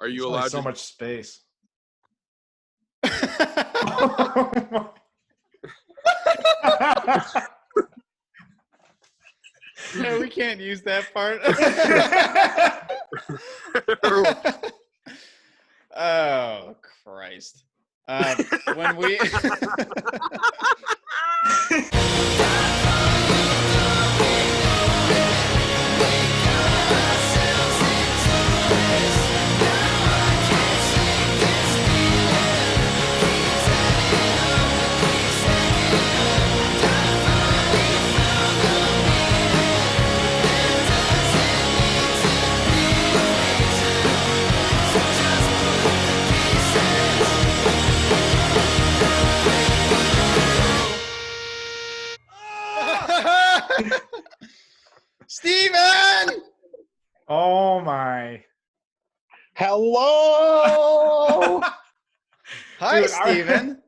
Are you There's allowed so to? much space. No, we can't use that part. Oh, Christ. When we... Steven! Oh my. Hello! Hi, Dude, Steven.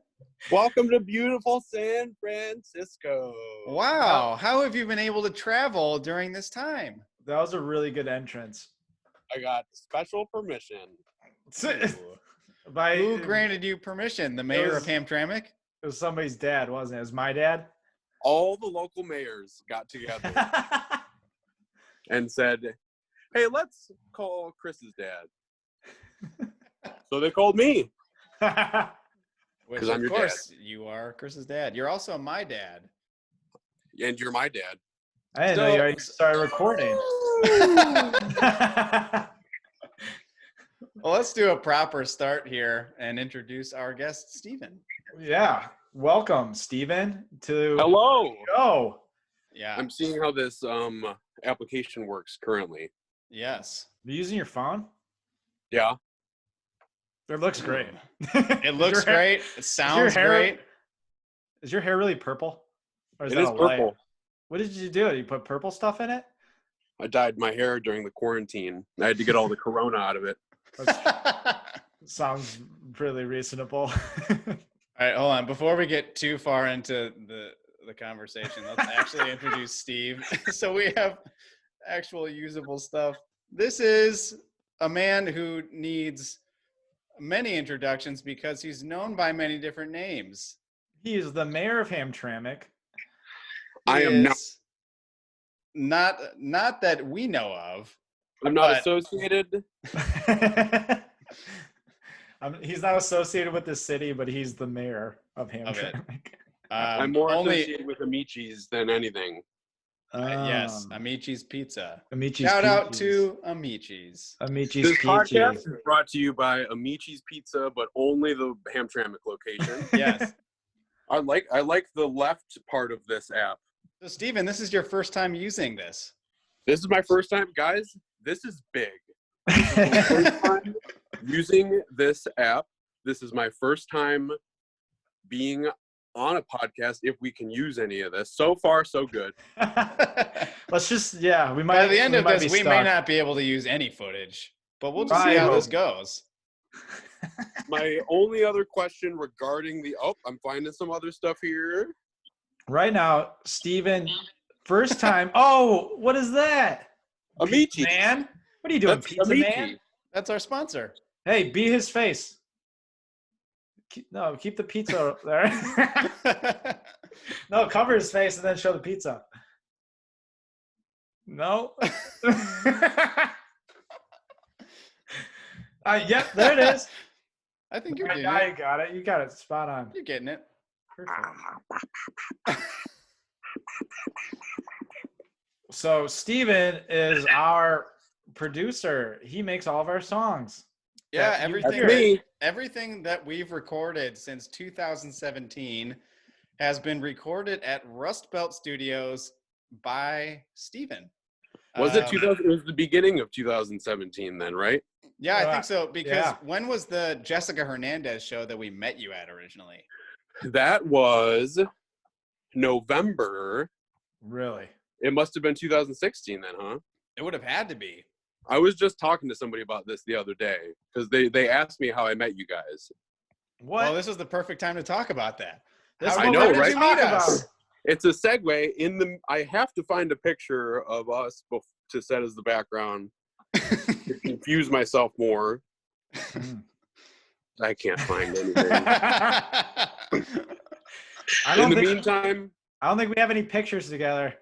Welcome to beautiful San Francisco. Wow. How have you been able to travel during this time? That was a really good entrance. I got special permission. By, Who granted you permission? The mayor of was- Hamtramck? It was somebody's dad, wasn't it? It was my dad. All the local mayors got together and said, hey, let's call Chris's dad. So they called me. Which, 'Cause I'm of your course, you are Chris's dad. You're also my dad. And you're my dad. I didn't know you already started recording. Well, let's do a proper start here and introduce our guest, Steven. Yeah. Welcome, Steven, to Hello. Go. Yeah. I'm seeing how this application works currently. Yes. Are you using your phone? Yeah. It looks great. It looks great. It sounds great. Is your hair really purple? Or It is a light? purple. What did you do? You put purple stuff in it? I dyed my hair during the quarantine. I had to get all the corona out of it. Sounds really reasonable. All right, hold on. Before we get too far into the conversation, let's actually introduce Steve. So we have actual usable stuff. This is a man who needs many introductions because he's known by many different names. He is the mayor of Hamtramck. I am not that we know of. I'm not associated. He's not associated with the city, but he's the mayor of Hamtramck. I'm more associated with Amici's than anything. Yes, Amici's Pizza. Amici's Shout Peaches. out to Amici's. Amici's This podcast Peaches. is brought to you by Amici's Pizza, but only the Hamtramck location. Yes. I like the left part of this app. So, Steven, this is your first time using this. This is my first time, guys. This is big. This is my first time using this app. This is my first time being on a podcast, if we can use any of this. So far, so good. Let's just, we might. By the end of this, we may stuck. not be able to use any footage, but we'll just I see how hope. this goes. My only other question regarding I'm finding some other stuff here. Right now, Steven, first time. Oh, what is that? Amici. Man? What are you doing, That's Pizza Amici. Man? That's our sponsor. Hey, be his face. Keep the pizza there. No, cover his face and then show the pizza. No. Yep, there it is. I think you're getting I it. got it. You got it spot on. You're getting it. Perfect. So Steven is our producer. He makes all of our songs. Yeah, That you everything that we've recorded since 2017 has been recorded at Rustbelt Studios by Steven. Was it 2000? It was the beginning of 2017 then, right? Yeah, I think so. Because Yeah. when was the Jessica Hernandez show that we met you at originally? That was November. Really? It must have been 2016 then, huh? It would have had to be. I was just talking to somebody about this the other day because they asked me how I met you guys. What? Well, this was the perfect time to talk about that. That's I what know, we're gonna right? talk Meet about. us. It's a segue. I have to find a picture of us to set as the background to confuse myself more. I can't find anything. I Meantime, don't think we have any pictures together.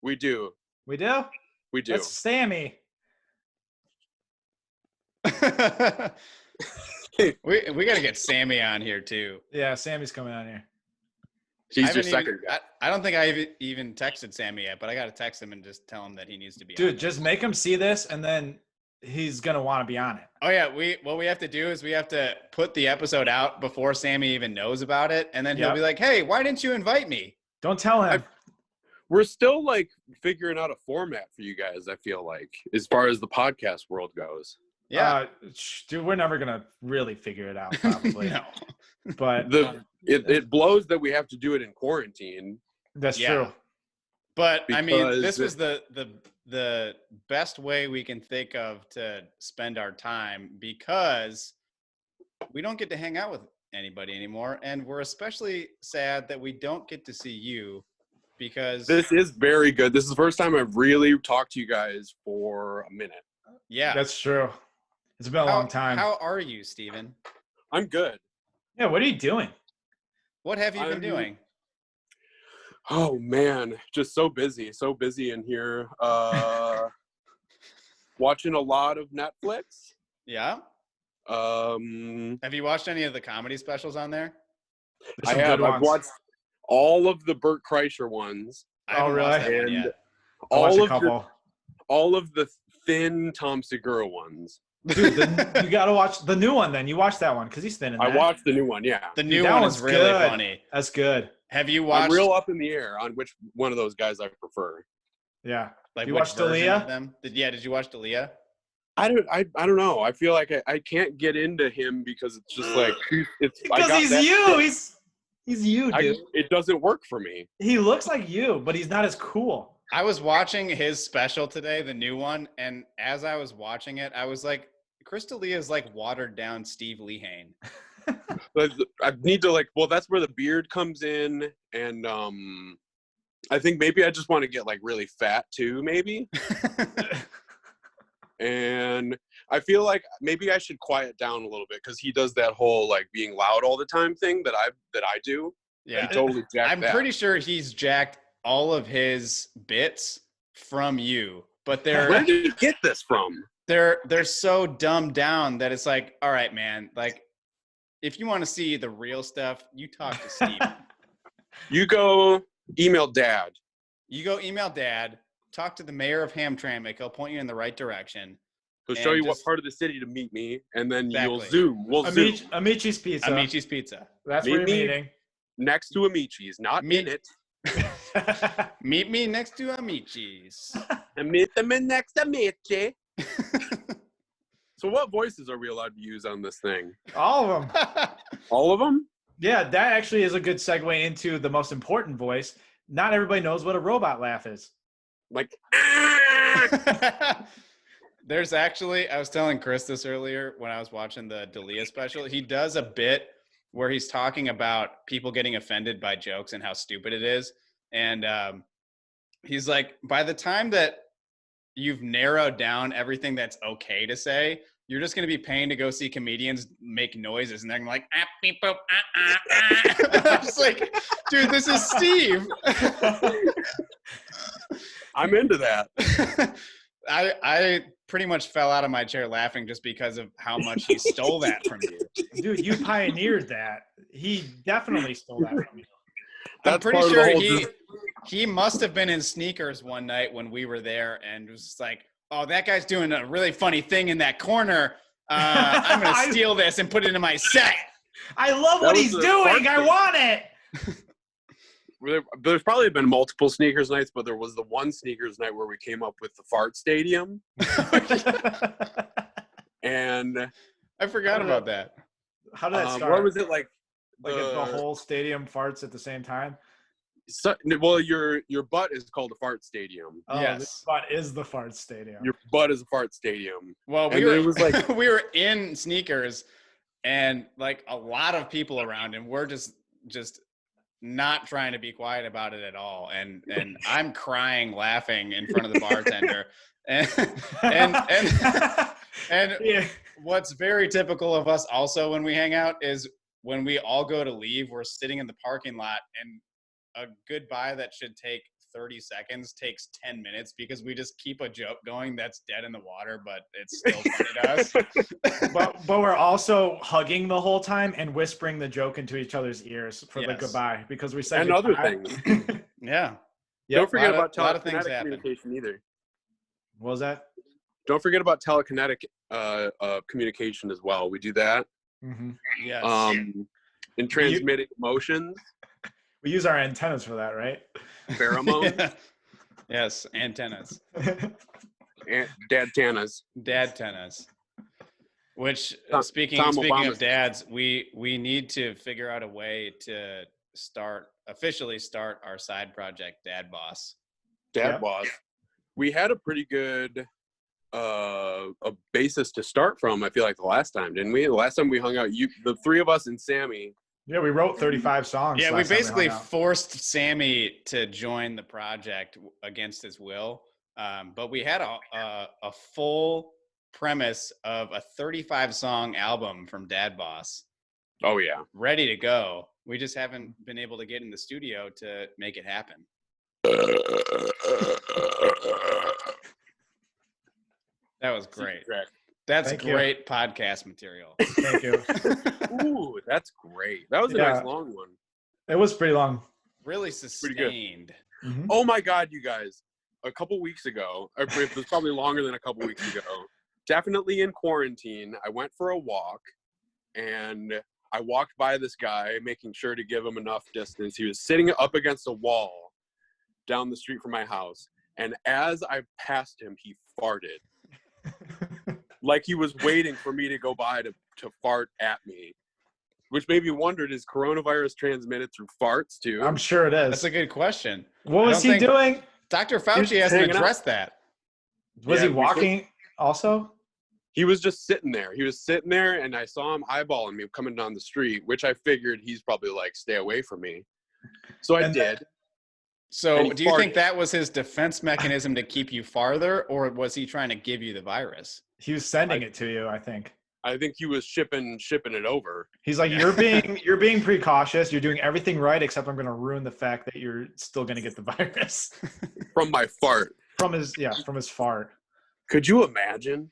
we do. We do? We do. That's Sammy. we got to get Sammy on here too. Yeah, Sammy's coming on here. He's your second guy. I don't think I even texted Sammy yet, but I got to text him and just tell him that he needs to be on. Dude, just make him see this, and then he's going to want to be on it. Oh, yeah. What we have to do is we have to put the episode out before Sammy even knows about it, and then he'll be like, hey, why didn't you invite me? Don't tell him. We're still, like, figuring out a format for you guys, I feel like, as far as the podcast world goes. Yeah. Dude, we're never going to really figure it out, probably. No. But it blows that we have to do it in quarantine. That's true. But I mean, Because this was the best way we can think of to spend our time, because we don't get to hang out with anybody anymore, and we're especially sad that we don't get to see you, because this is very good. This is the first time I've really talked to you guys for a minute. Yeah, that's true. It's been a long time. How are you, Steven? I'm good. Yeah, what are you doing? What have you been doing? Oh man, just so busy in here. Watching a lot of Netflix. Yeah. Have you watched any of the comedy specials on there? I have. I've watched all of the Bert Kreischer ones. Oh, really? And all of the thin Tom Segura ones. Dude, you got to watch the new one then. You watched that one because he's thin in that. I watched the new one, yeah. The new one is really funny. That's good. Have you watched? I'm real up in the air on which one of those guys I prefer. Yeah. Like you watched Dalia? Did you watch Dalia? I don't know. I feel like I can't get into him because it's just like because he's you. He's you, dude. It doesn't work for me. He looks like you, but he's not as cool. I was watching his special today, the new one, and as I was watching it, I was like, Chris D'Elia is like watered down Steve Lehane. But I need to that's where the beard comes in, and I think maybe I just want to get like really fat too, maybe. And I feel like maybe I should quiet down a little bit because he does that whole like being loud all the time thing that I do. Yeah, he totally jacked I'm pretty sure he's jacked all of his bits from you, but where did he get this from? They're so dumbed down that it's like, all right, man, like if you want to see the real stuff, you talk to Steve. You go email Dad. Talk to the mayor of Hamtramck. He'll point you in the right direction. He'll show you what part of the city to meet me, and then you'll zoom. We'll zoom. Amici's Pizza. Amici's Pizza. That's where you're meeting. Next to Amici's, not in it. Meet me next to Amici's. And meet them in next to Amici. So what voices are we allowed to use on this thing? All of them. All of them? Yeah, that actually is a good segue into the most important voice. Not everybody knows what a robot laugh is. Like, there's actually, I was telling Chris this earlier when I was watching the Dalia special. He does a bit where he's talking about people getting offended by jokes and how stupid it is. And he's like, by the time that you've narrowed down everything that's okay to say, you're just going to be paying to go see comedians make noises. And they're like, beep, boop, I'm just like, dude, this is Steve. I'm into that. I pretty much fell out of my chair laughing just because of how much he stole that from you. Dude, you pioneered that. He definitely stole that from you. I'm pretty sure he must have been in sneakers one night when we were there and was just like, oh, that guy's doing a really funny thing in that corner. I'm going to steal this and put it in my set. I love what he's doing. I want it. There's probably been multiple sneakers nights, but there was the one sneakers night where we came up with the fart stadium. And I forgot about that. How did that start? Where was it like if the whole stadium farts at the same time? So, well, your butt is called a fart stadium. Oh, yes. This butt is the fart stadium. Your butt is a fart stadium. Well, we were in sneakers and like a lot of people around and we're just not trying to be quiet about it at all. And I'm crying, laughing in front of the bartender. And what's very typical of us also when we hang out is when we all go to leave, we're sitting in the parking lot, and a goodbye that should take 30 seconds takes 10 minutes because we just keep a joke going that's dead in the water, but it's still funny to us. but we're also hugging the whole time and whispering the joke into each other's ears for the goodbye because we said and goodbye. other things. Yeah. Don't forget about a lot of things telekinetic happen. communication either. What was that? Don't forget about telekinetic communication as well. We do that. Mm-hmm. Yes. In transmitting emotions. We use our antennas for that, right? Pheromones. Yes, antennas. And dad-tanas. Dad-tanas. Which, Tom speaking of Obama's- dads, we need to figure out a way to officially start our side project, Dad Boss. Dad Boss. We had a pretty good a basis to start from, I feel like, the last time, didn't we? The last time we hung out, the three of us and Sammy. Yeah, we wrote 35 songs. Yeah, we basically hung out. forced Sammy to join the project against his will. But we had a full premise of a 35-song album from Dad Boss. Oh, yeah. Ready to go. We just haven't been able to get in the studio to make it happen. That was great. That's Thank great podcast material. Thank you. Ooh, that's great. That was a nice long one. It was pretty long. Really sustained. Mm-hmm. Oh my God, you guys. A couple weeks ago, or it was probably longer than a couple weeks ago, definitely in quarantine, I went for a walk and I walked by this guy, making sure to give him enough distance. He was sitting up against a wall down the street from my house. And as I passed him, he farted. Like he was waiting for me to go by to fart at me. Which made me wonder, is coronavirus transmitted through farts too? I'm sure it is. That's a good question. What was he doing? Dr. Fauci hasn't addressed that. Was he walking also? He was just sitting there. He was sitting there, and I saw him eyeballing me coming down the street, which I figured he's probably like, stay away from me. So I did. So do you think that was his defense mechanism to keep you farther, or was he trying to give you the virus? He was sending it to you, I think. I think he was shipping it over. He's like, you're being precautious. You're doing everything right, except I'm going to ruin the fact that you're still going to get the virus. From my fart. From his fart. Could you imagine?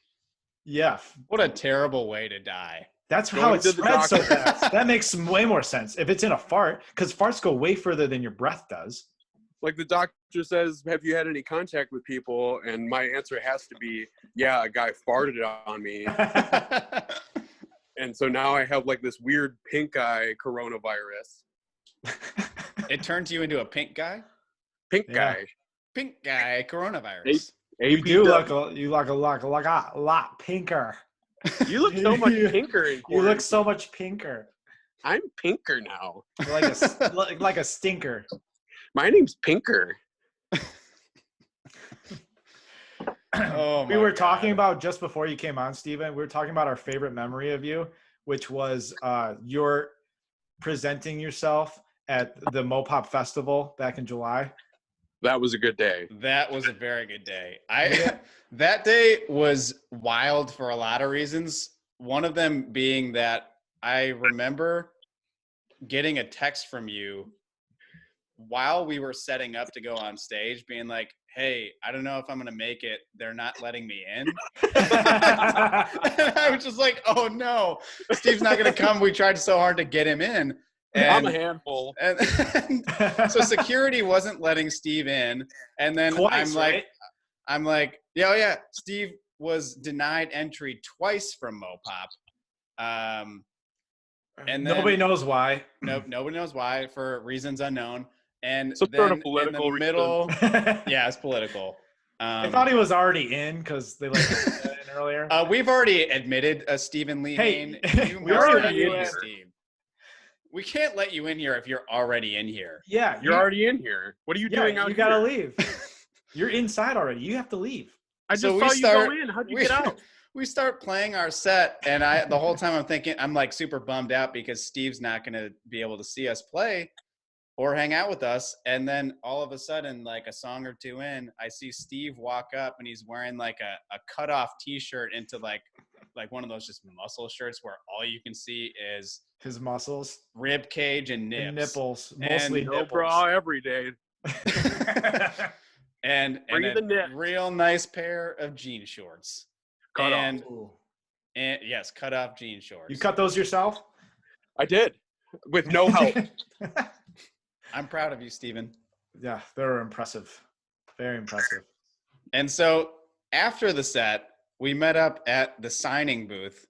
Yeah. What a terrible way to die. That's how it spreads so fast. That makes way more sense if it's in a fart, because farts go way further than your breath does. Like the doctor says, have you had any contact with people? And my answer has to be, yeah, a guy farted on me. And so now I have like this weird pink eye coronavirus. It turns you into a pink guy? Pink guy. Pink guy coronavirus. You do look a lot pinker. You look so much pinker in quarantine. You look so much pinker. I'm pinker now. Like a stinker. My name's Pinker. We were talking about, just before you came on, Steven, we were talking about our favorite memory of you, which was your presenting yourself at the Mopop Festival back in July. That was a good day. That was a very good day. That day was wild for a lot of reasons. One of them being that I remember getting a text from you while we were setting up to go on stage, being like, hey, I don't know if I'm going to make it. They're not letting me in. And I was just like, oh no, Steve's not going to come. We tried so hard to get him in. And, I'm a handful. And so security wasn't letting Steve in. And then I'm like, yeah, Steve was denied entry twice from Mopop. And then, nobody knows why. Nope, nobody knows why, for reasons unknown. And some then sort of political in the middle, yeah, it's political. I thought he was already in because they let him in earlier. We've already admitted Stephen Lehane. Hey, we already let you in. Steve. We can't let you in here if you're already in here. Yeah, you're already in here. What are you doing out here? You gotta leave. You're inside already. You have to leave. I just saw you go in. How'd you get out? We start playing our set, and the whole time I'm like super bummed out because Steve's not going to be able to see us play or hang out with us. And then all of a sudden, like a song or two in, I see Steve walk up, and he's wearing like a cut off T-shirt into like like one of those just muscle shirts where all you can see is His muscles rib cage and and nips. nipples, mostly And No nipples. bra every day. and Free a the nip. real nice pair of jean shorts. Cut off. Ooh. And yes, cut off jean shorts. You cut those yourself? I did, with no help. I'm proud of you, Steven. Yeah, they were impressive. Very impressive. And so after the set, we met up at the signing booth,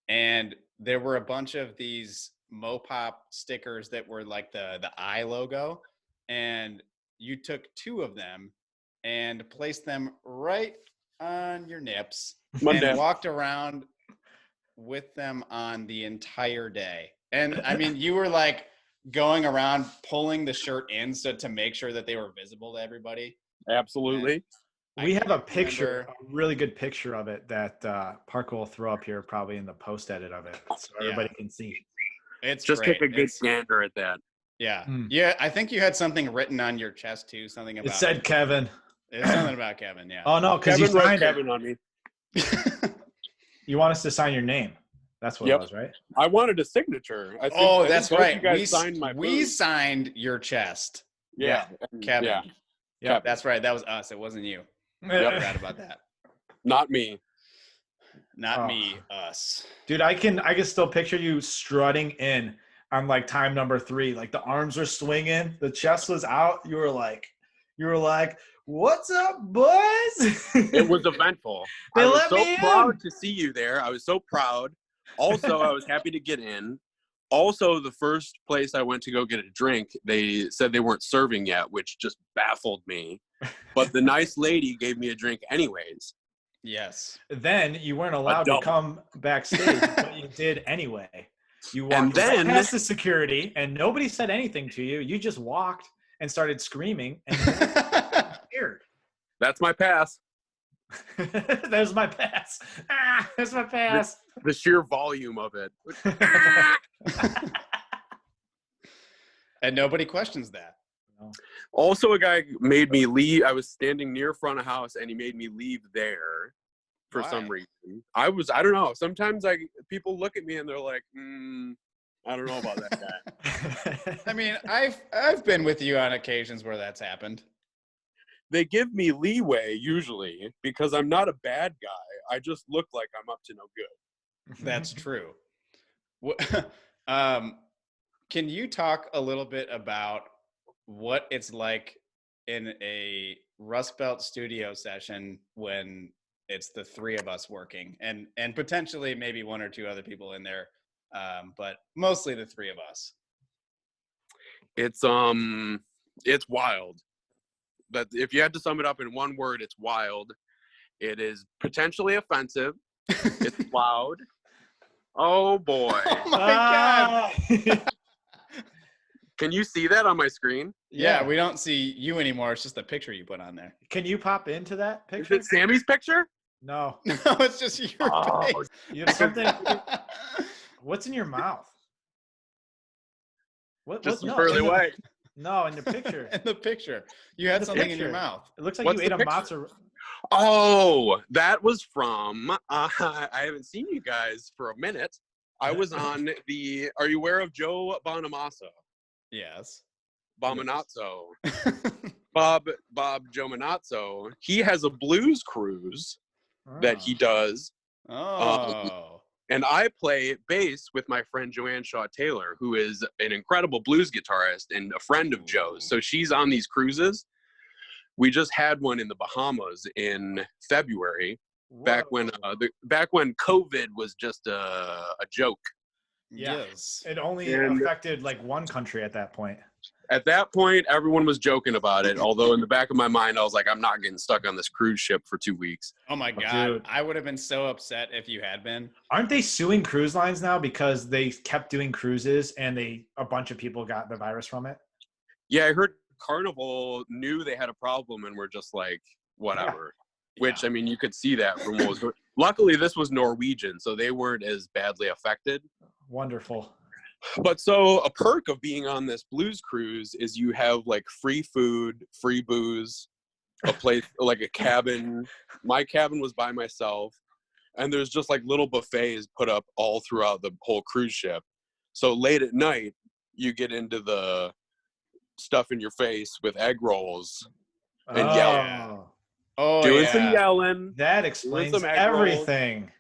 and there were a bunch of these Mopop stickers that were like the eye logo, and you took 2 of them and placed them right on your nips and walked around with them on the entire day. And I mean, you were like going around pulling the shirt in so to make sure that they were visible to everybody. Absolutely. We have a picture, remember- a really good picture of it that Parker will throw up here probably in the post edit of it so everybody can see. It's Just great. take a good gander at that. Yeah. Mm. Yeah. I think you had something written on your chest too. Something about It said Kevin. It's something about Kevin. Yeah. Oh no, because you Kevin wrote signed Kevin it. on me. You want us to sign your name. That's what Yep. it was, right? I wanted a signature. I think, Oh, I that's think both right. You guys signed my we boot. signed your chest. Yeah. Kevin. Yeah. Yeah. That's right. That was us. It wasn't you. I Yep. forgot about that. Not me. Not Oh. me. Us. Dude, I can still picture you strutting in on like time number 3. Like the arms were swinging, the chest was out. You were like, "What's up, boys?" It was eventful. They I was let so me in. proud to see you there. I was so proud. Also, I was happy to get in. Also, the first place I went to go get a drink, they said they weren't serving yet, which just baffled me. But the nice lady gave me a drink anyways. Yes. Then you weren't allowed to double. come backstage, but you did anyway. You walked And then- right past the security, and nobody said anything to you. You just walked and started screaming and scared. That's my pass. There's my pass. Ah, there's my pass. The sheer volume of it. And nobody questions that. Also, a guy made me leave. I was standing near front of house, and he made me leave there for Why? some reason. I don't know. Sometimes people look at me and they're like, I don't know about that guy. I mean, I've been with you on occasions where that's happened. They give me leeway usually because I'm not a bad guy. I just look like I'm up to no good. That's true. Can you talk a little bit about what it's like in a Rustbelt studio session when it's the 3 of us working and potentially maybe 1 or 2 other people in there, but mostly the 3 of us? It's wild. But if you had to sum it up in one word, it's wild. It is potentially offensive. It's loud. Oh boy. Oh my God. Can you see that on my screen? Yeah, we don't see you anymore. It's just the picture you put on there. Can you pop into that Is picture? it Sammy's picture? No. No, it's just your face. You have something. What's in your mouth? What? Just no, further in the- away. No, in the picture. In the picture. You had The something in your picture. mouth. It looks like What's you the ate a picture? mozzarella. Oh, that was from, I haven't seen you guys for a minute. I was on are you aware of Joe Bonamassa? Yes. Bomanazzo. Bob Giomanazzo. He has a blues cruise that he does. Oh. And I play bass with my friend Joanne Shaw Taylor, who is an incredible blues guitarist and a friend of Joe's. So she's on these cruises. We just had one in the Bahamas in February, back when COVID was just a joke. Yeah. Yes. It only And- affected like one country at that point. At that point, everyone was joking about it. Although in the back of my mind, I was like, I'm not getting stuck on this cruise ship for 2 weeks. Oh my Oh, God. dude. I would have been so upset if you had been. Aren't they suing cruise lines now because they kept doing cruises and a bunch of people got the virus from it? Yeah, I heard Carnival knew they had a problem and were just like, whatever. Which, Yeah. I mean, you could see that from what was going. Luckily, this was Norwegian, so they weren't as badly affected. Wonderful. But so a perk of being on this blues cruise is you have like free food, free booze, a place like a cabin. My cabin was by myself. and there's just like little buffets put up all throughout the whole cruise ship. So late at night, you get into the stuff in your face with egg rolls and yelling, doing some yelling. That explains some egg everything.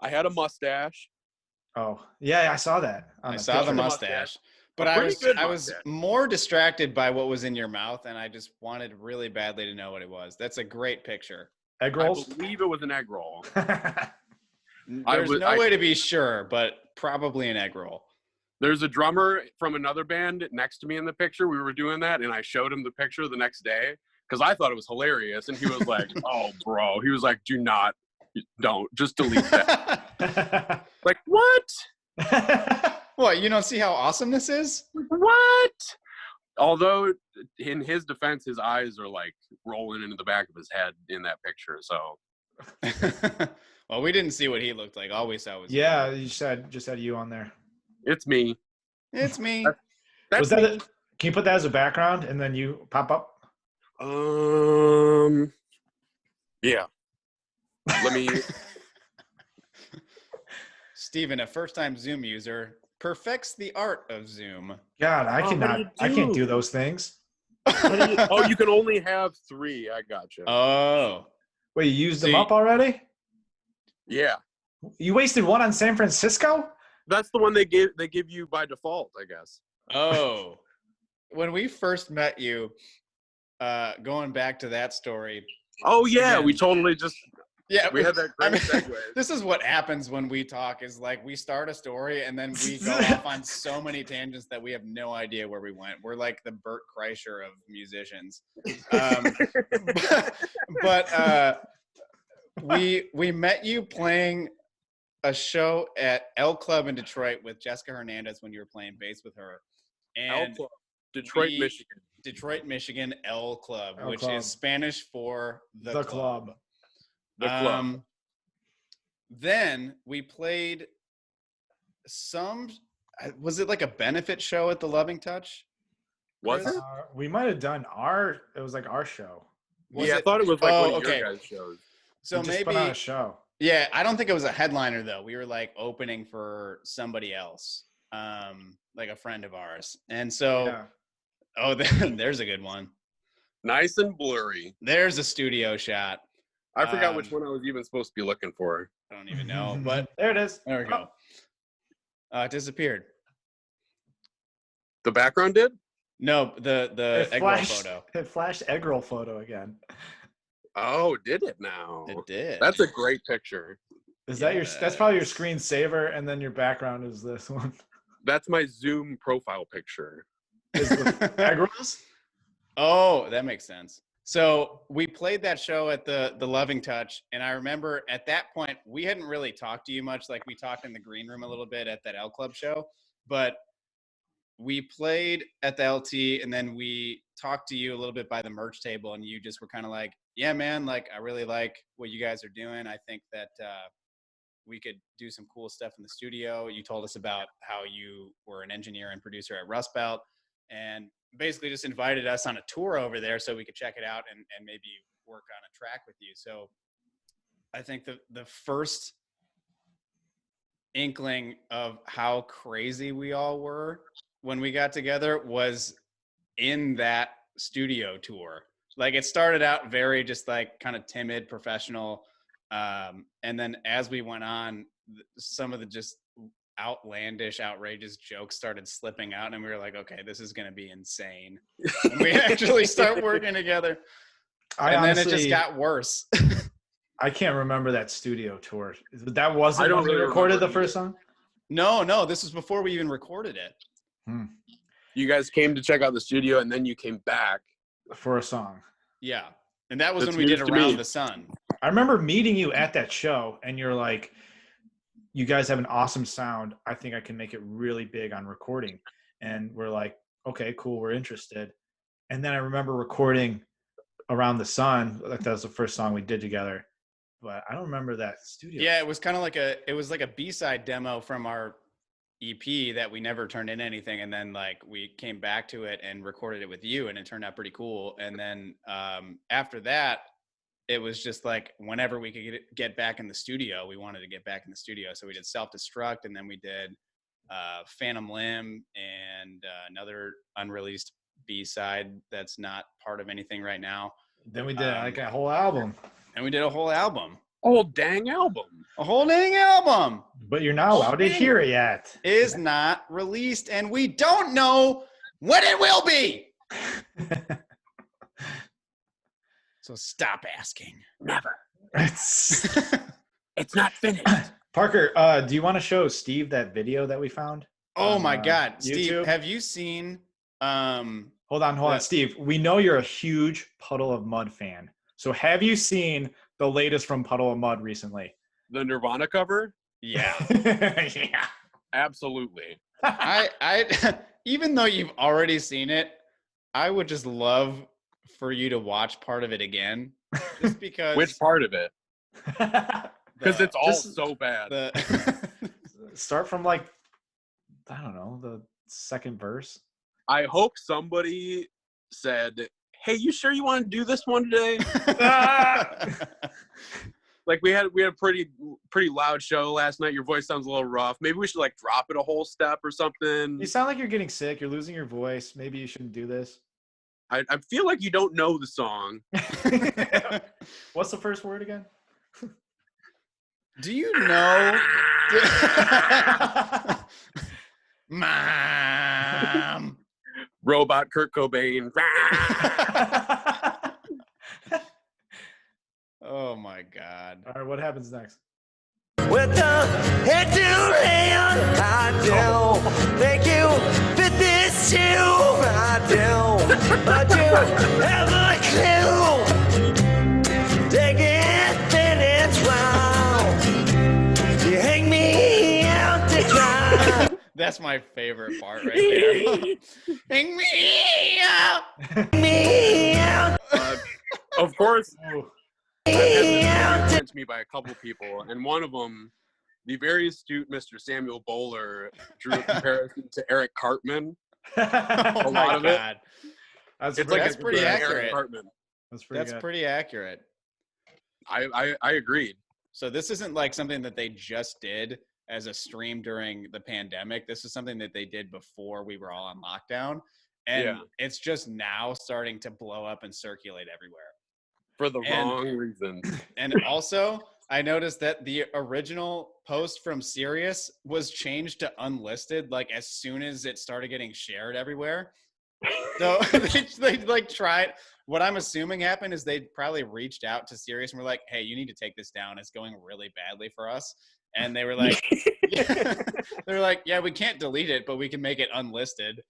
I had a mustache. Oh, yeah, I saw that. I saw the mustache. But I was more distracted by what was in your mouth, and I just wanted really badly to know what it was. That's a great picture. Egg rolls? I believe it was an egg roll. There's no way to be sure, but probably an egg roll. There's a drummer from another band next to me in the picture. We were doing that, and I showed him the picture the next day because I thought it was hilarious. And he was like, oh, bro. He was like, don't. Just delete that. Like, what? What, you don't see how awesome this is? What? Although, in his defense, his eyes are like rolling into the back of his head in that picture. So, well, we didn't see what he looked like. All we saw was you just had you on there. It's me. It's me. That's me. Can you put that as a background and then you pop up? Yeah. Let me. Steven, a first-time Zoom user, perfects the art of Zoom. God, I can't do those things. You can only have 3. I gotcha. Oh. Wait, you used them up already? Yeah. You wasted one on San Francisco? That's the one they give you by default, I guess. Oh. When we first met you, going back to that story. Oh, yeah. Again, we totally just... Yeah, we had that great segue. This is what happens when we talk is like we start a story and then we go off on so many tangents that we have no idea where we went. We're like the Bert Kreischer of musicians. But we met you playing a show at L Club in Detroit with Jessica Hernandez when you were playing bass with her. And L Club, Michigan. Detroit, Michigan, L Club, which is Spanish for the club. The club. Then we played was it like a benefit show at the Loving Touch? Was it? We might have done it was like our show. I thought it was like one of your guys' shows. So we just put on a show. Yeah, I don't think it was a headliner though. We were like opening for somebody else, like a friend of ours. And so, there's a good one. Nice and blurry. There's a studio shot. I forgot which one I was even supposed to be looking for. I don't even know, but there it is. There we go. It disappeared. The background did? No, the egg roll photo. It flashed egg roll photo again. Oh, did it now? It did. That's a great picture. Is that that's probably your screensaver, and then your background is this one. That's my Zoom profile picture. Egg rolls? Oh, that makes sense. So we played that show at the Loving Touch, and I remember at that point we hadn't really talked to you much. Like we talked in the green room a little bit at that L Club show, but we played at the LT, and then we talked to you a little bit by the merch table, and you just were kind of like, "Yeah, man, like I really like what you guys are doing. I think that we could do some cool stuff in the studio." You told us about how you were an engineer and producer at Rustbelt, and basically just invited us on a tour over there so we could check it out and maybe work on a track with you. So I think the first inkling of how crazy we all were when we got together was in that studio tour. Like it started out very just like kind of timid, professional. And then as we went on, some of the just outlandish, outrageous jokes started slipping out, and we were like, okay, this is going to be insane. And we actually start working together. Then it just got worse. I can't remember that studio tour. That wasn't when we recorded the first song? No, this was before we even recorded it. You guys came to check out the studio, and then you came back for a song. Yeah, and that was when we did Around the Sun. I remember meeting you at that show, and you're like, you guys have an awesome sound. I think I can make it really big on recording. And we're like, okay, cool. We're interested. And then I remember recording Around the Sun. Like that was the first song we did together, but I don't remember that studio. Yeah. It was kind of like a B-side demo from our EP that we never turned in anything. And then like we came back to it and recorded it with you, and it turned out pretty cool. And then after that, it was just like whenever we could get back in the studio, we wanted to get back in the studio. So we did Self-Destruct, and then we did Phantom Limb and another unreleased B-side that's not part of anything right now. Then we did like a whole album. And we did a whole album. Oh, dang album. A whole dang album. But you're not allowed to hear it yet. Is not released, and we don't know when it will be. So stop asking. Never. It's not finished. Parker, do you want to show Steve that video that we found? Oh my God. YouTube? Steve, have you seen Hold on, Steve. We know you're a huge Puddle of Mud fan. So have you seen the latest from Puddle of Mud recently? The Nirvana cover? Yeah. Yeah. Absolutely. I even though you've already seen it, I would just love for you to watch part of it again. Just because. Which part of it? Because it's all so bad. Start from like, I don't know, the second verse. I hope somebody said, "Hey, you sure you want to do this one today?" Like we had a pretty loud show last night. Your voice sounds a little rough. Maybe we should like drop it a whole step or something. You sound like you're getting sick. You're losing your voice. Maybe you shouldn't do this. I feel like you don't know the song. What's the first word again? Do you know? Mom. Robot Kurt Cobain. Oh my God. All right, what happens next? With the head to hand, I do. Thank you for this too, I do. But you have a clue. Take it, then it's wrong. You hang me out to dry. That's my favorite part right there. Hang me out. Me out. Of course. Oh. Sent to me by a couple people, and one of them, the very astute Mr. Samuel Bowler, drew a comparison to Eric Cartman. Oh lot of it. God. That's pretty accurate. Eric Cartman. That's pretty good. Pretty accurate. I agreed. So this isn't like something that they just did as a stream during the pandemic. This is something that they did before we were all on lockdown, and it's just now starting to blow up and circulate everywhere. For the wrong reason. And also, I noticed that the original post from Sirius was changed to unlisted, like as soon as it started getting shared everywhere. So they like tried. What I'm assuming happened is they probably reached out to Sirius and were like, "Hey, you need to take this down. It's going really badly for us." And they were like, "Yeah, we can't delete it, but we can make it unlisted."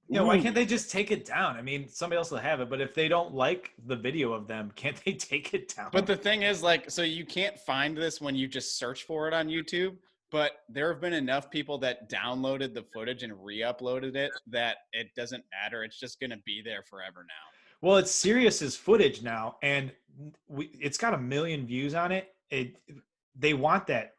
Yeah, why can't they just take it down? I mean, somebody else will have it, but if they don't like the video of them, can't they take it down? But the thing is, like, so you can't find this when you just search for it on YouTube, but there have been enough people that downloaded the footage and re-uploaded it that it doesn't matter. It's just going to be there forever now. Well, it's Sirius's footage now, and it's got 1 million views on it. They want that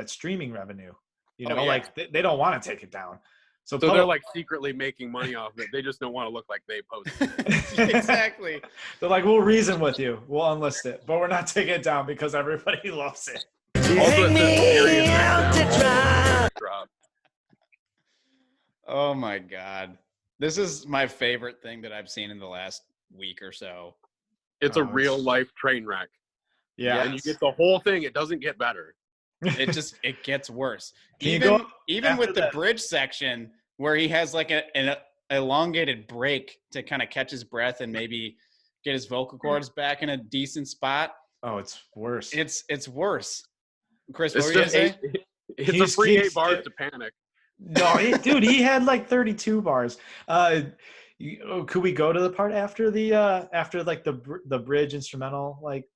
streaming revenue. You know, like they don't want to take it down. So they're like secretly making money off of it. They just don't want to look like they posted it. Exactly. They're like, we'll reason with you. We'll unlist it, but we're not taking it down because everybody loves it. Also, me out to try. Oh my God. This is my favorite thing that I've seen in the last week or so. It's a real life train wreck. Yeah. And you get the whole thing. It doesn't get better. It gets worse. Even with the bridge section where he has like an elongated break to kind of catch his breath and maybe get his vocal cords back in a decent spot. Oh, it's worse. It's worse. Chris, what were you gonna say? It's a free 8 bars to panic. No, dude, he had like 32 bars. Could we go to the part after the bridge instrumental like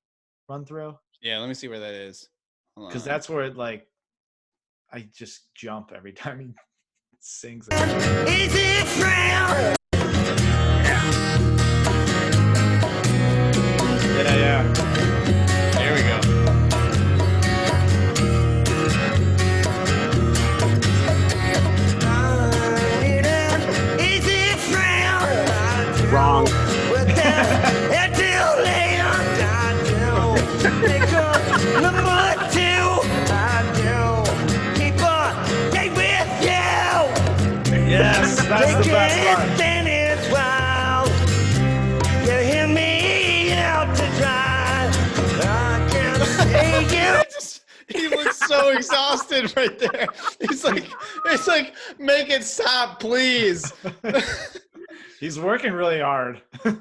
run through? Yeah, let me see where that is. Because that's where I just jump every time he sings it. Is it frown? Yeah. There we go. Is it frown? Wrong. Until later. That's the best part. Then it's wild. You hear me out to dry. I can't take you. He looks so exhausted right there. It's like, make it stop, please. He's working really hard. I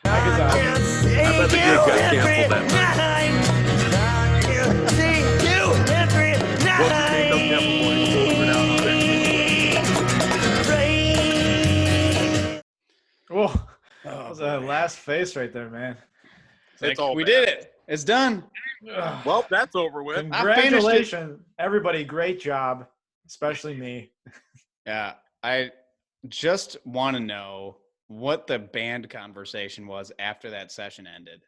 can't see I bet the gig you got every canceled that night. I can see you every night. What's his name doesn't have a voice, so we're down on it. Whoa. That was that last face right there, man. Like, It's all we bad. did it. It's done. Ugh. Well, that's over with. Congratulations, everybody. Great job, especially me. Yeah, I just want to know what the band conversation was after that session ended.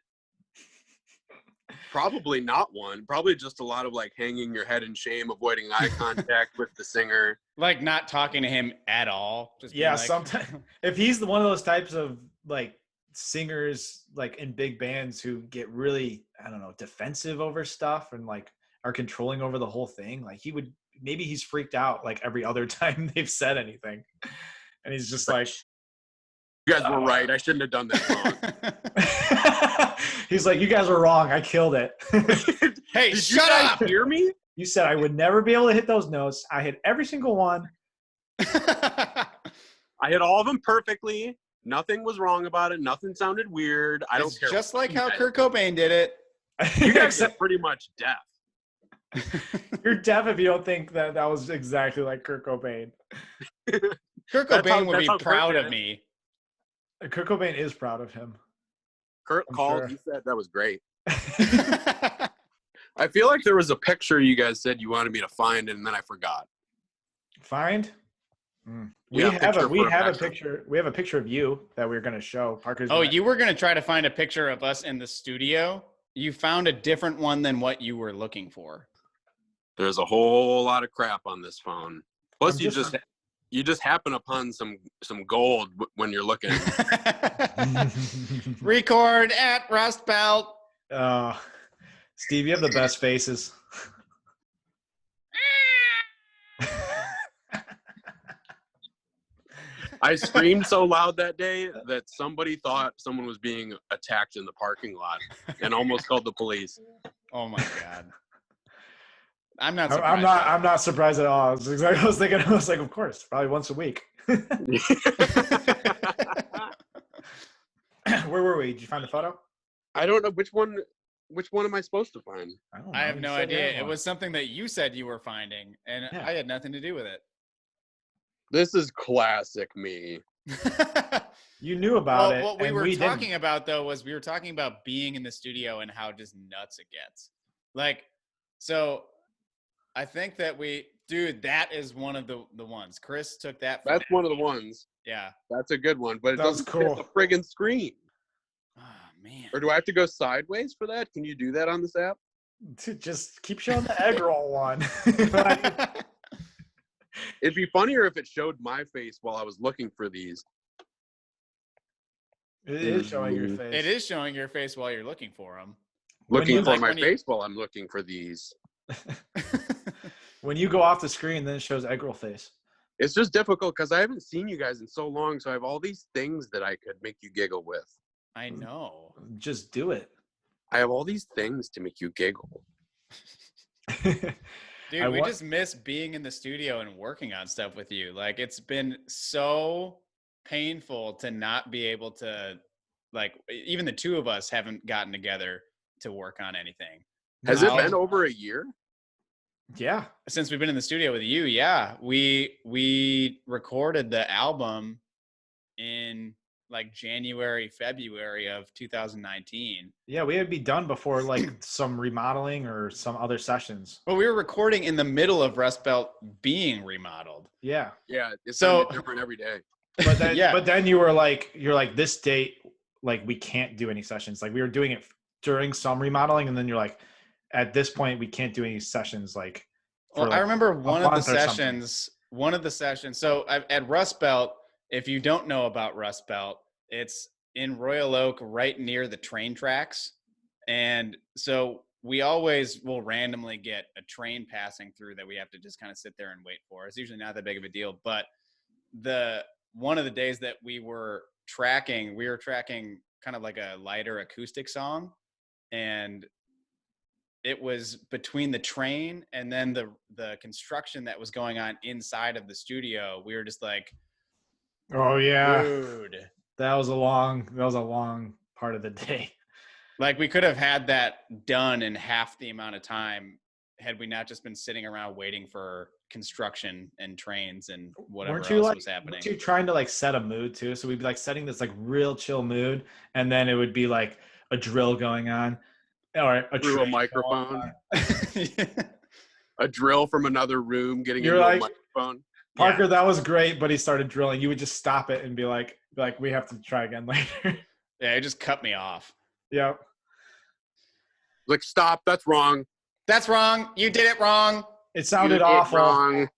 Probably not one. Probably just a lot of like hanging your head in shame, avoiding eye contact with the singer. Like not talking to him at all. Just being Yeah, like, sometimes if he's one of those types of like singers like in big bands who get really, I don't know, defensive over stuff and like are controlling over the whole thing, like maybe he's freaked out like every other time they've said anything. And he's just like, You guys were right. I shouldn't have done that song. he's like, you guys were wrong. I killed it. Hey, Did shut you guys up! hear me? You said I would never be able to hit those notes. I hit every single one. I hit all of them perfectly. Nothing was wrong about it. Nothing sounded weird. I don't It's care. just what like you how guys- Kurt Cobain did it. You guys are pretty much deaf. You're deaf if you don't think that was exactly like Kurt Cobain. Kurt That's how- Cobain would that's be how Kurt proud did of it. me. Kurt Cobain is proud of him. Kurt I'm called. sure. He said that was great. I feel like there was a picture you guys said you wanted me to find, and then I forgot. Find? We Yeah, have picture a we for a have a picture. picture. We have a picture of you that we're gonna show. Parker's. Oh, gonna- you were going to try to find a picture of us in the studio? You found a different one than what you were looking for. There's a whole lot of crap on this phone. Plus, I'm you just happen upon some gold when you're looking. Record at Rustbelt. Steve, you have the best faces. I screamed so loud that day that somebody thought someone was being attacked in the parking lot and almost called the police. Oh my God. I'm not surprised. I'm not surprised at all. It's exactly what I was thinking. I was like, of course, probably once a week. Where were we? Did you find the photo? I don't know which one am I supposed to find? I don't know. I have You no said you idea. had It one. was something that you said you were finding, and Yeah. I had nothing to do with it. This is classic me. You knew about it. What we and were we talking didn't. about, though, was we were talking about being in the studio and how just nuts it gets. Like, so I think that that is one of the ones. Chris took that. That's one of the ones. Yeah. That's a good one, but it That was doesn't fit the friggin' screen. Oh, man. Or do I have to go sideways for that? Can you do that on this app? Just keep showing the egg roll one. It'd be funnier if it showed my face while I was looking for these. It is showing your face. It is showing your face while you're looking for them. Looking you- for like my when you- face while I'm looking for these. When you go off the screen, then it shows egg roll face. It's just difficult because I haven't seen you guys in so long, so I have all these things that I could make you giggle with. I know. Just do it. I have all these things to make you giggle. Dude, we just miss being in the studio and working on stuff with you. Like, it's been so painful to not be able to, like, even the two of us haven't gotten together to work on anything. Has it been over a year? Yeah. Since we've been in the studio with you, yeah. We recorded the album in like January, February of 2019. Yeah, we would be done before like some remodeling or some other sessions. But we were recording in the middle of Rustbelt being remodeled. Yeah. Yeah, it's So- different every day. But then Yeah. but then you're like this date, like we can't do any sessions. Like we were doing it during some remodeling, and then you're like, at this point we can't do any sessions like for Well, I remember one of the month or something. sessions. So at Rustbelt, if you don't know about Rustbelt, it's in Royal Oak, right near the train tracks. And so we always will randomly get a train passing through that we have to just kind of sit there and wait for. It's usually not that big of a deal, but one of the days that we were tracking kind of like a lighter acoustic song, and it was between the train and then the construction that was going on inside of the studio. We were just like, Oh yeah, dude, that was a long part of the day. like we could have had that done in half the amount of time had we not just been sitting around waiting for construction and trains and whatever else was happening. Weren't you trying to like set a mood too? So we'd be like setting this like real chill mood, and then it would be like a drill going on, or Through a train microphone. A drill from another room getting You're into like, a microphone. Parker, that was great, but he started drilling. You would just stop it and be like, we have to try again later. Yeah, it just cut me off. Yep. Like, stop, that's wrong. That's wrong. You did it wrong. It sounded You did awful. wrong.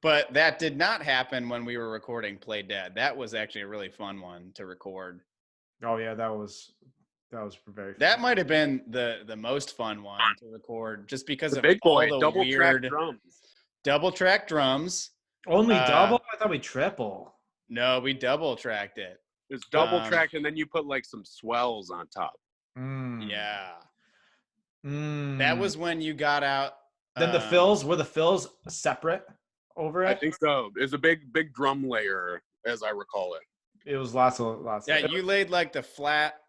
But that did not happen when we were recording Play Dead. That was actually a really fun one to record. Oh yeah, that was very fun. That might have been the most fun one to record, just because The of big all boy, the double track weird drums. double track drums. Only double? I thought we triple. No, we double tracked it. It's double tracked, and then you put like some swells on top. Yeah. Mm. That was when you got out. Then the fills, were the fills separate over it? I think so. It's a big drum layer, as I recall it. It was lots of. Yeah, you laid like the flat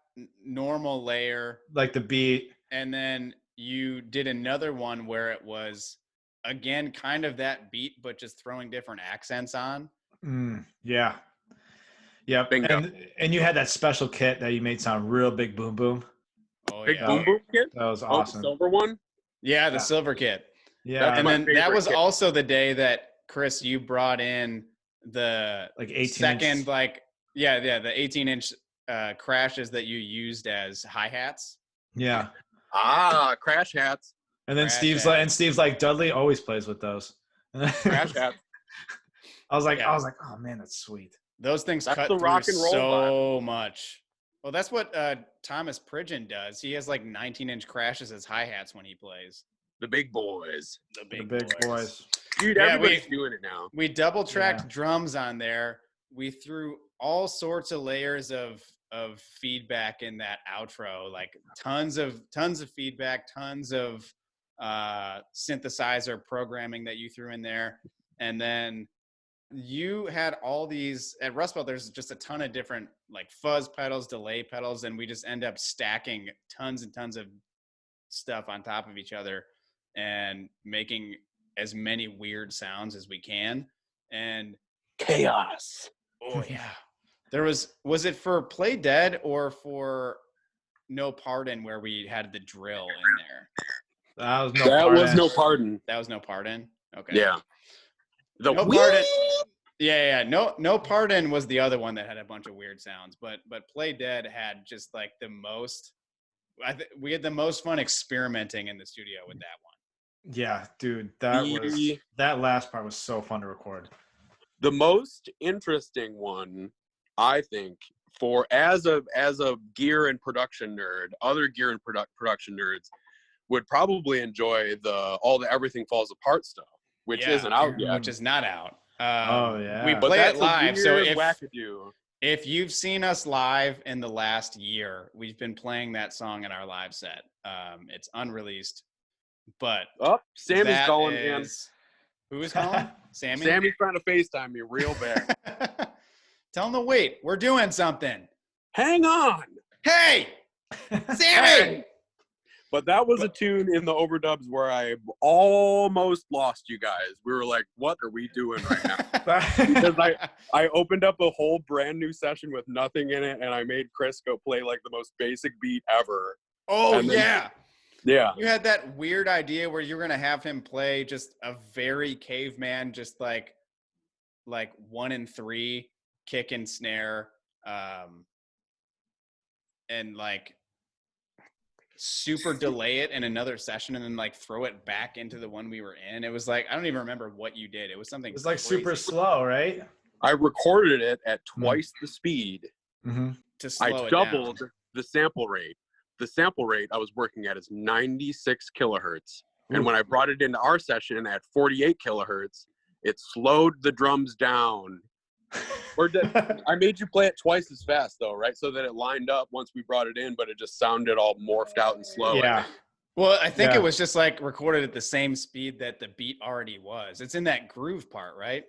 normal layer, like the beat, and then you did another one where it was again kind of that beat, but just throwing different accents on. Yeah. Yep. Bingo. And you had that special kit that you made sound real big boom boom. Oh Big yeah, boom boom kit? That was Oh, awesome. the silver one? yeah, the silver kit. Yeah. That's And my then that favorite was kit. also the day that Chris, you brought in the like 18 second, inch. like the 18-inch crashes that you used as hi-hats. Yeah. Crash hats. And then Crash Steve's like Dudley always plays with those. Crash hats. I was like, oh man, that's sweet. Those things That's cut the through rock and roll so much. Well, that's what Thomas Pridgeon does. He has like 19-inch crashes as hi-hats when he plays. The big boys. The The big boys. Dude, Yeah, everybody's doing it now. We double-tracked drums on there. We threw all sorts of layers of feedback in that outro, like tons of feedback, tons of synthesizer programming that you threw in there. And then you had all these at Rustbelt. There's just a ton of different like fuzz pedals, delay pedals, and we just end up stacking tons and tons of stuff on top of each other and making as many weird sounds as we can. And Chaos. oh yeah, there was it for Play Dead or for No Pardon where we had the drill in there? That was no pardon. That was No Pardon. Okay. Yeah. The No Pardon. Yeah. No Pardon was the other one that had a bunch of weird sounds, but Play Dead had just like the most. We had the most fun experimenting in the studio with that one. Yeah, dude, that last part was so fun to record. The most interesting one, I think, for as a gear and production nerd, other gear and production nerds would probably enjoy all the Everything Falls Apart stuff, which isn't out yet. Which is not out. Yeah. We play it live. So if you've seen us live in the last year, we've been playing that song in our live set. It's unreleased, but Sammy's calling in. Who is calling? Sammy? Sammy's trying to FaceTime me real bad. Tell him to wait. We're doing something. Hang on. Hey, Sammy. Hey! But that was a tune in the overdubs where I almost lost you guys. We were like, what are we doing right now? Because I opened up a whole brand new session with nothing in it, and I made Chris go play like the most basic beat ever. Oh, yeah. You had that weird idea where you were going to have him play just a very caveman, just like 1 and 3 kick and snare, and like super delay it in another session and then like throw it back into the one we were in. It was like, I don't even remember what you did. It was something. It was like crazy. super slow, right? I recorded it at twice the speed. Mm-hmm. To slow I it doubled down. the sample rate. The sample rate I was working at is 96 kilohertz. And when I brought it into our session at 48 kilohertz, It slowed the drums down. I made you play it twice as fast though, right? So that it lined up once we brought it in, but it just sounded all morphed out and slow. Yeah. Well, I think Yeah. it was just like recorded at the same speed that the beat already was. It's in that groove part, right?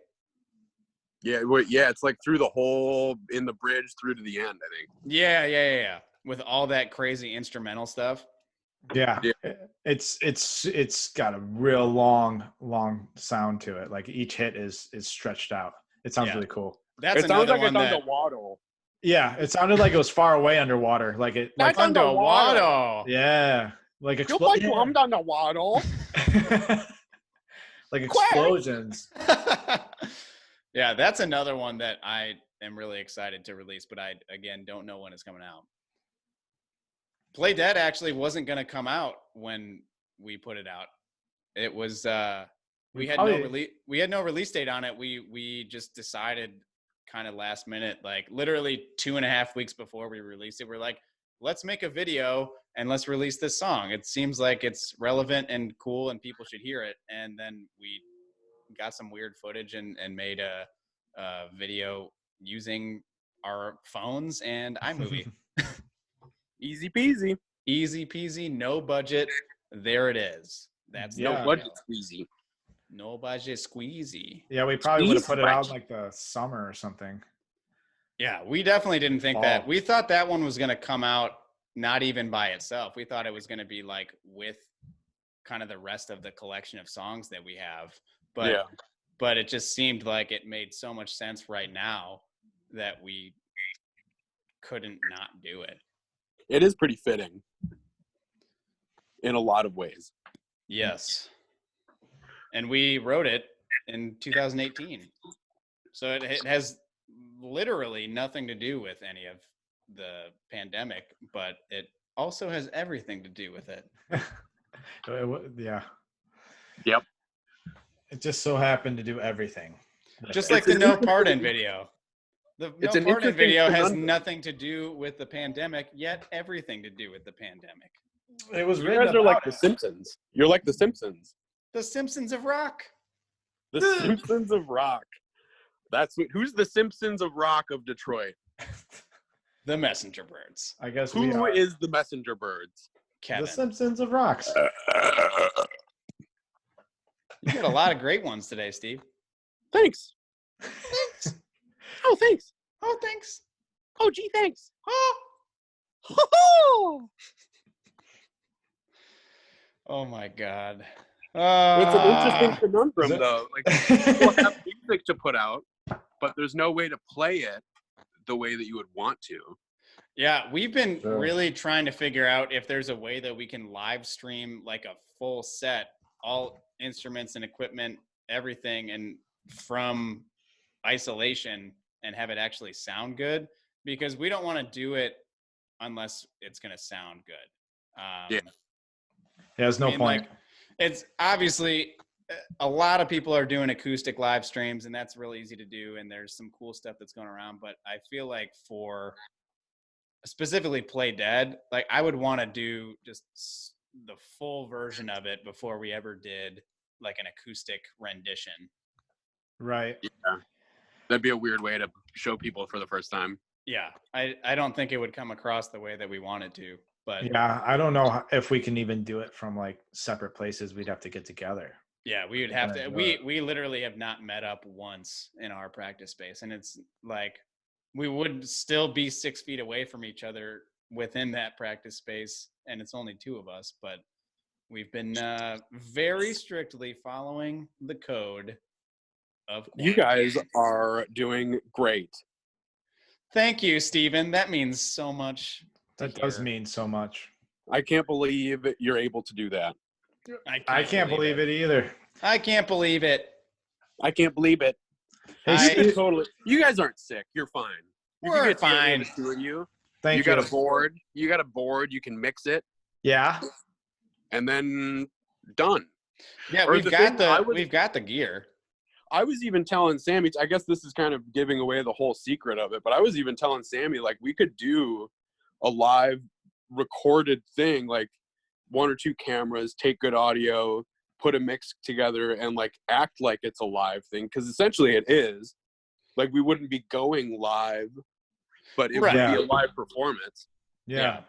Yeah, it's like through the whole, in the bridge through to the end, I think. Yeah. With all that crazy instrumental stuff. Yeah. It's got a real long sound to it. Like each hit is stretched out. It sounds really cool. That's It sounds another like one it's that underwater. Yeah, it sounded like it was far away underwater. Like it like That's underwater. yeah. Like underwater. like explosions. Yeah, that's another one that I am really excited to release, but I, again, don't know when it's coming out. Play Dead actually wasn't going to come out when we put it out. It was, we had no release date on it. We just decided kind of last minute, like literally 2.5 weeks before we released it. We're like, let's make a video and let's release this song. It seems like it's relevant and cool and people should hear it. And then we got some weird footage and made a video using our phones and iMovie. Easy peasy. Easy peasy, no budget. There it is. That's No budget squeezy. No budget squeezy. Yeah, we probably would have put it out in like the summer or something. Yeah, we definitely didn't think that. We thought that one was going to come out not even by itself. We thought it was going to be like with kind of the rest of the collection of songs that we have. But it just seemed like it made so much sense right now that we couldn't not do it. It is pretty fitting in a lot of ways. Yes. And we wrote it in 2018. So it has literally nothing to do with any of the pandemic, but it also has everything to do with it. Yeah. Yep. It just so happened to do everything. Just like the No Pardon video. The No Pardon video has nothing to do with the pandemic, yet everything to do with the pandemic. It was You guys are like the Simpsons. You're like the Simpsons. The Simpsons of rock. The Simpsons of rock. Who's the Simpsons of rock of Detroit? The Messenger Birds. I guess Who is the Messenger Birds? Kevin. The Simpsons of rocks. You got a lot of great ones today, Steve. Thanks. Thanks. Oh, thanks. Oh, thanks. Oh, gee, thanks. Oh my God. It's an interesting conundrum, though. Like, people have music to put out, but there's no way to play it the way that you would want to. Yeah, we've been really trying to figure out if there's a way that we can live stream like a full set, all instruments and equipment, everything, and from isolation and have it actually sound good, because we don't want to do it unless it's going to sound good. There's no point. Like, it's obviously a lot of people are doing acoustic live streams, and that's really easy to do. And there's some cool stuff that's going around, but I feel like for specifically Play Dead, like I would want to do just the full version of it before we ever did like an acoustic rendition. Right. Yeah. That'd be a weird way to show people for the first time. Yeah. I don't think it would come across the way that we wanted to, but yeah, I don't know if we can even do it from like separate places. We'd have to get together. Yeah, we would have to. We literally have not met up once in our practice space, and it's like we would still be 6 feet away from each other within that practice space, and it's only 2 of us. But we've been very strictly following the code of quarantine. You guys are doing great. Thank you, Steven. That means so much. That does mean so much. I can't believe you're able to do that. I can't believe it either. I can't believe it. I can't believe it. Hey, You guys aren't sick. You're fine. We're fine. You Thank you. Got a board. You got a board. You can mix it. Yeah. And then done. Yeah, we've got the gear. I was even telling Sammy, I guess this is kind of giving away the whole secret of it, but I was even telling Sammy, like, we could do a live recorded thing, like 1 or 2 cameras, take good audio, put a mix together and like act like it's a live thing, because essentially it is. Like we wouldn't be going live, but it would be a live performance. Yeah.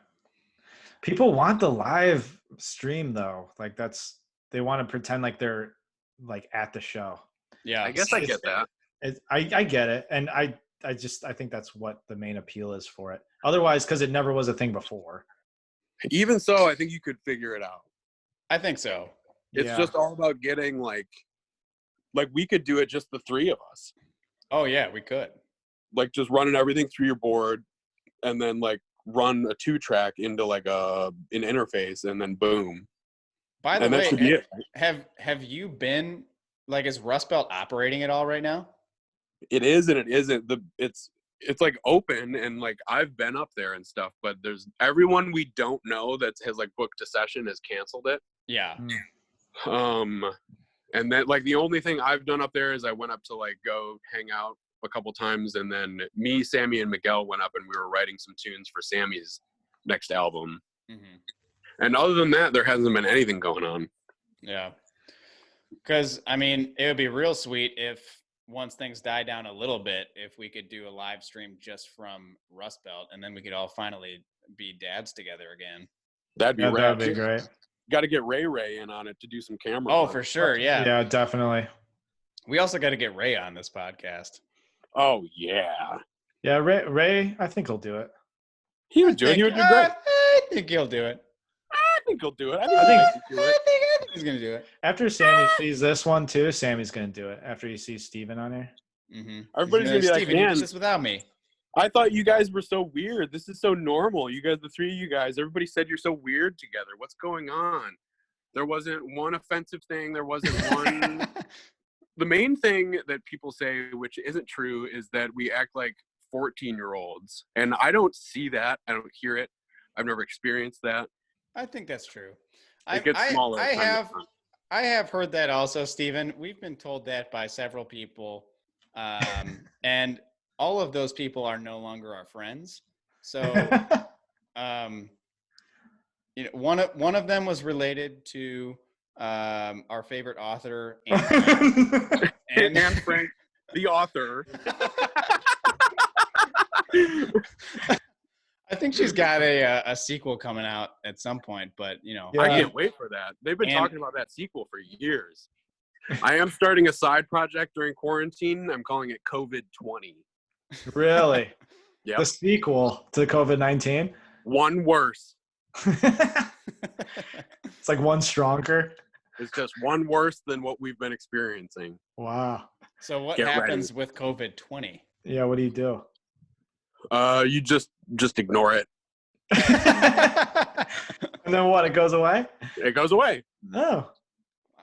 People want the live stream though. Like they want to pretend like they're like at the show. Yeah. I guess I get that. I get it. And I think that's what the main appeal is for it. Otherwise, because it never was a thing before. Even so, I think you could figure it out. I think so. It's just all about getting like we could do it just the three of us. Oh yeah, we could. Like just running everything through your board and then like run a 2-track into like an interface and then boom. By the way, that should be it. Have you been like, is Rustbelt operating at all right now? It is and it isn't. It's like open and like I've been up there and stuff, but there's everyone we don't know that has like booked a session has canceled it. Yeah. And then like the only thing I've done up there is I went up to like go hang out a couple times, and then me, Sammy, and Miguel went up and we were writing some tunes for Sammy's next album. Mm-hmm. And other than that, there hasn't been anything going on. Yeah. Because I mean, it would be real sweet if once things die down a little bit, if we could do a live stream just from Rustbelt, and then we could all finally be dads together again. That'd be that'd be great. Got to get Ray in on it to do some camera. Oh, work. for sure. Yeah. Yeah, definitely. We also got to get Ray on this podcast. Oh yeah. Yeah, Ray, I think he'll do it. He would do it. He would do great. I think he'll do it. I think he'll do it. I think he's gonna do it. After Sammy sees this one too, Sammy's gonna do it. After he sees Steven on here. Mm-hmm. Everybody's gonna be like, Steven, man, you did this without me. I thought you guys were so weird. This is so normal. You guys, the three of you guys, everybody said you're so weird together. What's going on? There wasn't one offensive thing. There wasn't one. The main thing that people say, which isn't true, is that we act like 14-year-olds. And I don't see that. I don't hear it. I've never experienced that. I think that's true. It gets smaller. I have heard that also, Steven. We've been told that by several people. And all of those people are no longer our friends. So, you know, one of them was related to our favorite author, Anne Frank, the author. I think she's got a sequel coming out at some point, but you know, I can't wait for that. They've been talking about that sequel for years. I am starting a side project during quarantine. I'm calling it COVID-20. Really? Yeah. The sequel to COVID-19? One worse. It's like one stronger. It's just one worse than what we've been experiencing. Wow. So what happens with COVID-20? Yeah, what do you do? You just ignore it. And then what? It goes away? It goes away. Oh.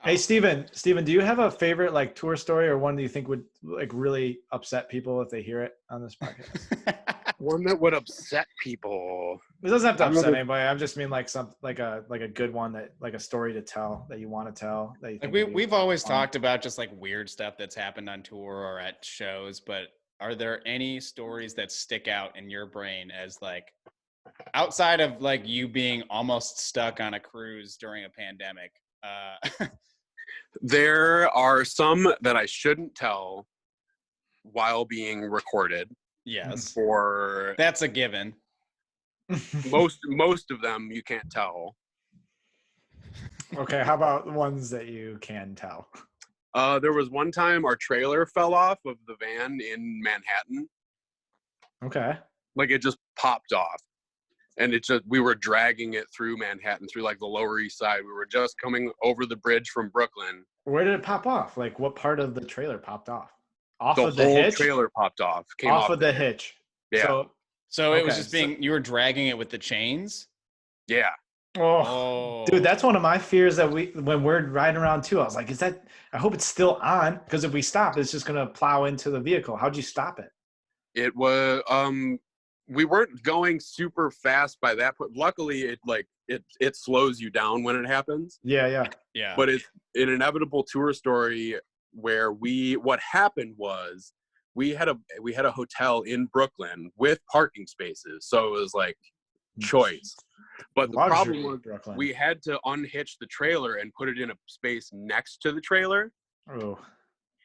Hey, Steven, do you have a favorite like tour story, or one that you think would like really upset people if they hear it on this podcast? One that would upset people. It doesn't have to upset anybody. I just mean like some like a good one, that like a story to tell that you want to tell. That you think we've always talked about just like weird stuff that's happened on tour or at shows, but are there any stories that stick out in your brain as like outside of like you being almost stuck on a cruise during a pandemic? There are some that I shouldn't tell while being recorded. Yes. That's a given. Most of them you can't tell. Okay, how about ones that you can tell? There was one time our trailer fell off of the van in Manhattan. Okay. Like it just popped off. And we were dragging it through Manhattan, through like the Lower East Side. We were just coming over the bridge from Brooklyn. Where did it pop off? Like what part of the trailer popped off? Off the of the whole hitch? Trailer popped off. Came off of the hitch. Yeah. So it was just you were dragging it with the chains? Yeah. Oh, dude, that's one of my fears that when we're riding around too. I was like, I hope it's still on, because if we stop, it's just going to plow into the vehicle. How'd you stop it? It was, we weren't going super fast by that point. Luckily, it slows you down when it happens. Yeah. But it's an inevitable tour story where what happened was we had a hotel in Brooklyn with parking spaces. So it was like choice. But the Luxury, problem was Brooklyn. we had to unhitch the trailer and put it in a space next to the trailer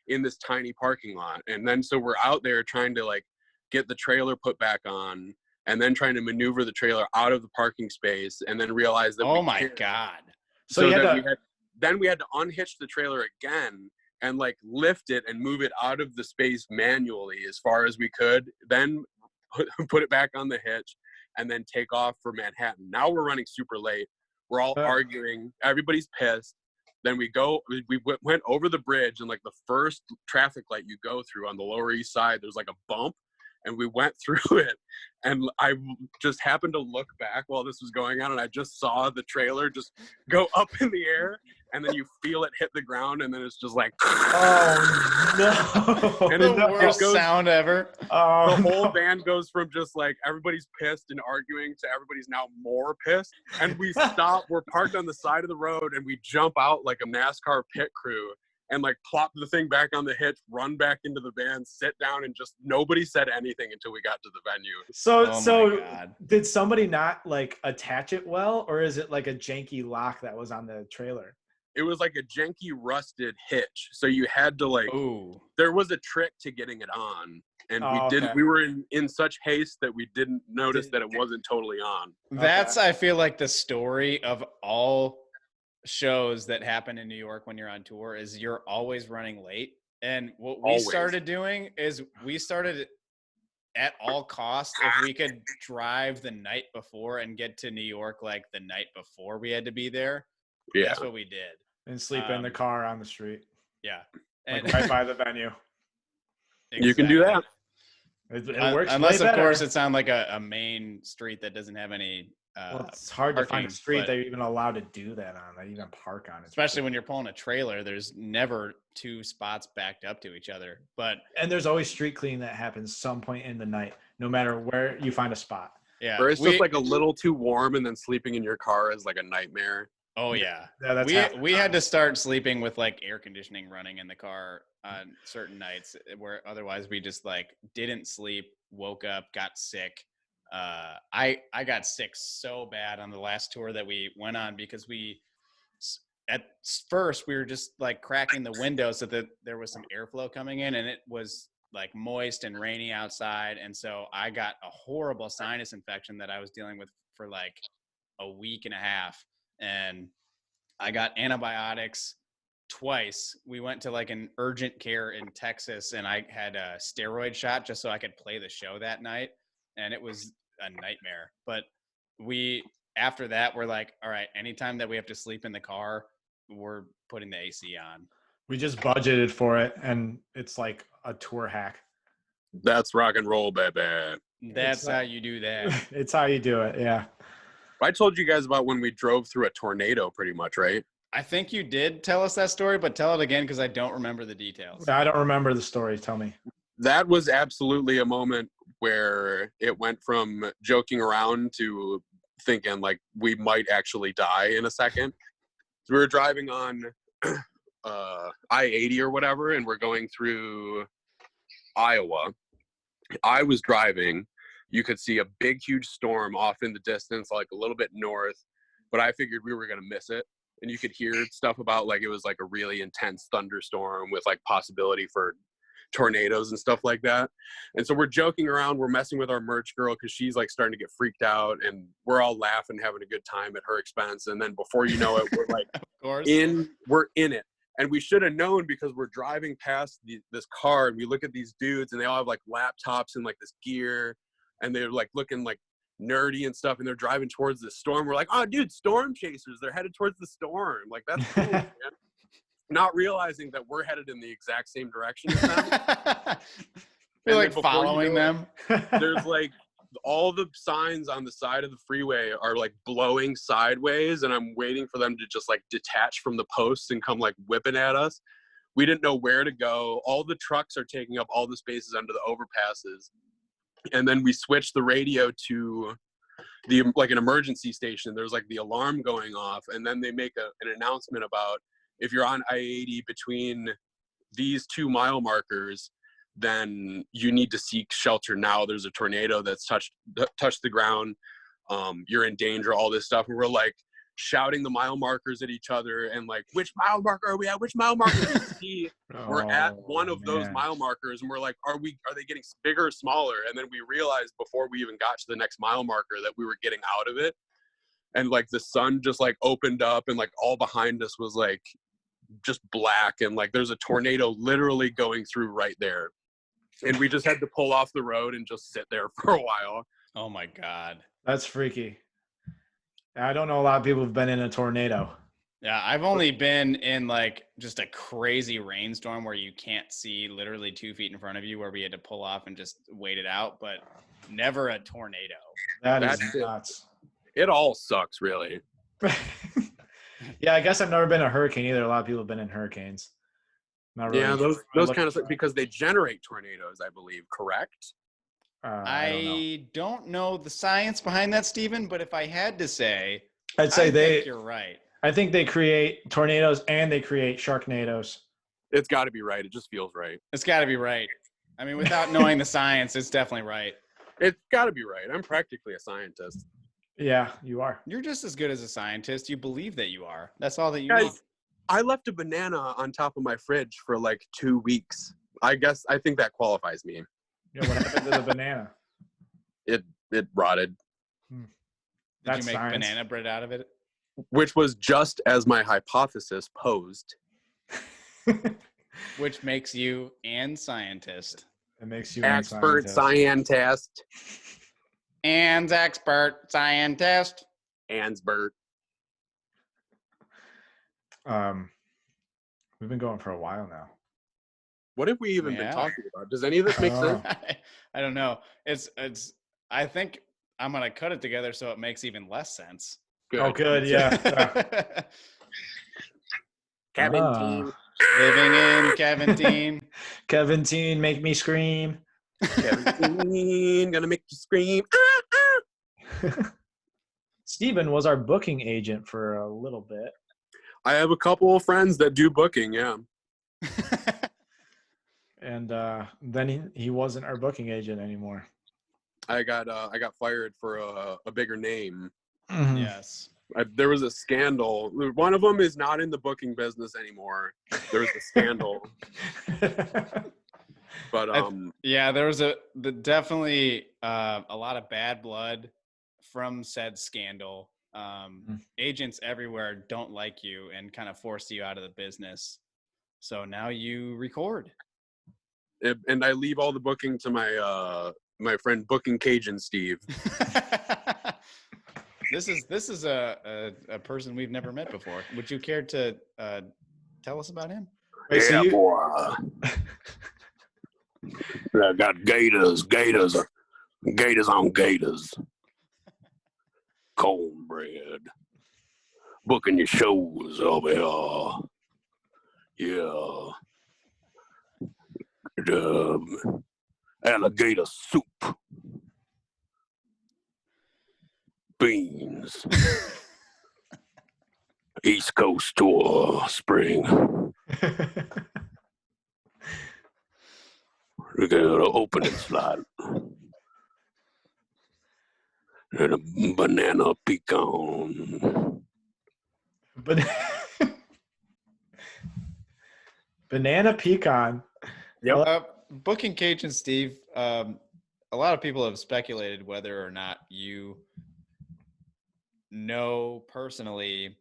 in this tiny parking lot. And then so we're out there trying to like get the trailer put back on and then trying to maneuver the trailer out of the parking space and then realize that God. So then we had to unhitch the trailer again and like lift it and move it out of the space manually as far as we could, then put it back on the hitch and then take off for Manhattan. Now we're running super late. We're all arguing. Everybody's pissed. Then we went over the bridge, and like the first traffic light you go through on the Lower East Side, there's like a bump, and we went through it. And I just happened to look back while this was going on, and I just saw the trailer just go up in the air, and then you feel it hit the ground, and then it's just like, oh no! And The worst sound ever. The whole band goes from just like everybody's pissed and arguing to everybody's now more pissed. And we stop, we're parked on the side of the road, and we jump out like a NASCAR pit crew and like plop the thing back on the hitch, run back into the van, sit down, and just nobody said anything until we got to the venue. So did somebody not like attach it well, or is it like a janky lock that was on the trailer? It was like a janky rusted hitch. So you had to like, there was a trick to getting it on. And we were in such haste that we didn't notice that it wasn't totally on. That's, I feel like, the story of all shows that happen in New York when you're on tour is you're always running late. And what we started doing is we started at all costs, if we could drive the night before and get to New York like the night before we had to be there. Yeah. That's what we did. And sleep in the car on the street. Yeah. And right by the venue. Exactly. You can do that. It works. Unless, of course, it's on like a main street that doesn't have any. Well, it's hard to find a street that you're even allowed to do that on, that you even park on. Especially when you're pulling a trailer, there's never two spots backed up to each other. And there's always street cleaning that happens some point in the night, no matter where you find a spot. Yeah. Or it's just like a little too warm, and then sleeping in your car is like a nightmare. Oh yeah, we had to start sleeping with like air conditioning running in the car on certain nights, where otherwise we just like didn't sleep, woke up, got sick. I got sick so bad on the last tour that we went on because at first we were just like cracking the windows so that there was some airflow coming in, and it was like moist and rainy outside, and so I got a horrible sinus infection that I was dealing with for like a week and a half. And I got antibiotics twice. We went to like an urgent care in Texas, and I had a steroid shot just so I could play the show that night. And it was a nightmare. But after that, we're like, all right, anytime that we have to sleep in the car, we're putting the AC on. We just budgeted for it, and it's like a tour hack. That's rock and roll, baby. That's how you do that. It's how you do it, yeah. I told you guys about when we drove through a tornado pretty much, right? I think you did tell us that story, but tell it again because I don't remember the details. I don't remember the story. Tell me. That was absolutely a moment where it went from joking around to thinking like we might actually die in a second. So we were driving on I-80 or whatever, and we're going through Iowa. I was driving. You could see a big, huge storm off in the distance, like a little bit north, but I figured we were going to miss it. And you could hear stuff about like it was like a really intense thunderstorm with like possibility for tornadoes and stuff like that. And so we're joking around, we're messing with our merch girl because she's like starting to get freaked out, and we're all laughing, having a good time at her expense. And then before you know it, we're like we're in it. And we should have known because we're driving past this car, and we look at these dudes, and they all have like laptops and like this gear, and they're like looking like nerdy and stuff, and they're driving towards the storm. We're like, oh dude, storm chasers, they're headed towards the storm. Like, that's cool, man. Not realizing that we're headed in the exact same direction as them. We're like following them. There's like all the signs on the side of the freeway are like blowing sideways, and I'm waiting for them to just like detach from the posts and come like whipping at us. We didn't know where to go. All the trucks are taking up all the spaces under the overpasses. And then we switched the radio to like an emergency station. There's like the alarm going off, and then they make an announcement about if you're on I-80 between these 2 mile markers, then you need to seek shelter now. There's a tornado that's touched the ground. you're in danger, all this stuff. And we're like shouting the mile markers at each other and like, which mile marker are we at? Which mile marker do you see? We're at one of those mile markers and we're like, are they getting bigger or smaller? And then we realized before we even got to the next mile marker that we were getting out of it. And like the sun just like opened up and like all behind us was like just black. And like there's a tornado literally going through right there. And we just had to pull off the road and just sit there for a while. Oh my God. That's freaky. I don't know a lot of people who've been in a tornado. Yeah, I've only been in like just a crazy rainstorm where you can't see literally 2 feet in front of you, where we had to pull off and just wait it out, but never a tornado. That's nuts. It all sucks, really. Yeah, I guess I've never been in a hurricane either. A lot of people have been in hurricanes. Not really. Yeah, those kind of, because they generate tornadoes, I believe, correct? I don't know the science behind that, Steven, but if I had to say, I'd say think you're right. I think they create tornadoes and they create sharknadoes. It's got to be right. It just feels right. It's got to be right. I mean, without knowing the science, it's definitely right. It's got to be right. I'm practically a scientist. Yeah, you are. You're just as good as a scientist. You believe that you are. That's all that you Guys, need. I left a banana on top of my fridge for like 2 weeks. I think that qualifies me. Yeah, what happened to the banana? It rotted. Did you That's make science. banana bread out of it? Which was just as my hypothesis posed. Which makes you an scientist. It makes you Expert scientist. And expert scientist. Ansbert. We've been going for a while now. What have we even been talking about? Does any of this make sense? I don't know. It's. I think I'm gonna cut it together so it makes even less sense. Good. Oh, good. Yeah. Kevin team. Living in Kevin. Kevin Teen, make me scream. Kevin team, gonna make you scream. Steven was our booking agent for a little bit. I have a couple of friends that do booking, yeah. And then he wasn't our booking agent anymore. I got fired for a bigger name. Mm-hmm. Yes. There was a scandal. One of them is not in the booking business anymore. There was a scandal. But yeah, there was definitely a lot of bad blood from said scandal. Agents everywhere don't like you and kind of force you out of the business. So now you record. And I leave all the booking to my friend Booking Cajun Steve. This is a person we've never met before. Would you care to tell us about him? Wait, yeah, so boy. I got gators on gators. Cornbread. Booking your shows over here. Yeah. Alligator soup. Beans. East Coast tour spring. We got an opening slide. And a banana pecan. Banana pecan. Yep. Booking Cajun Steve, a lot of people have speculated whether or not you know personally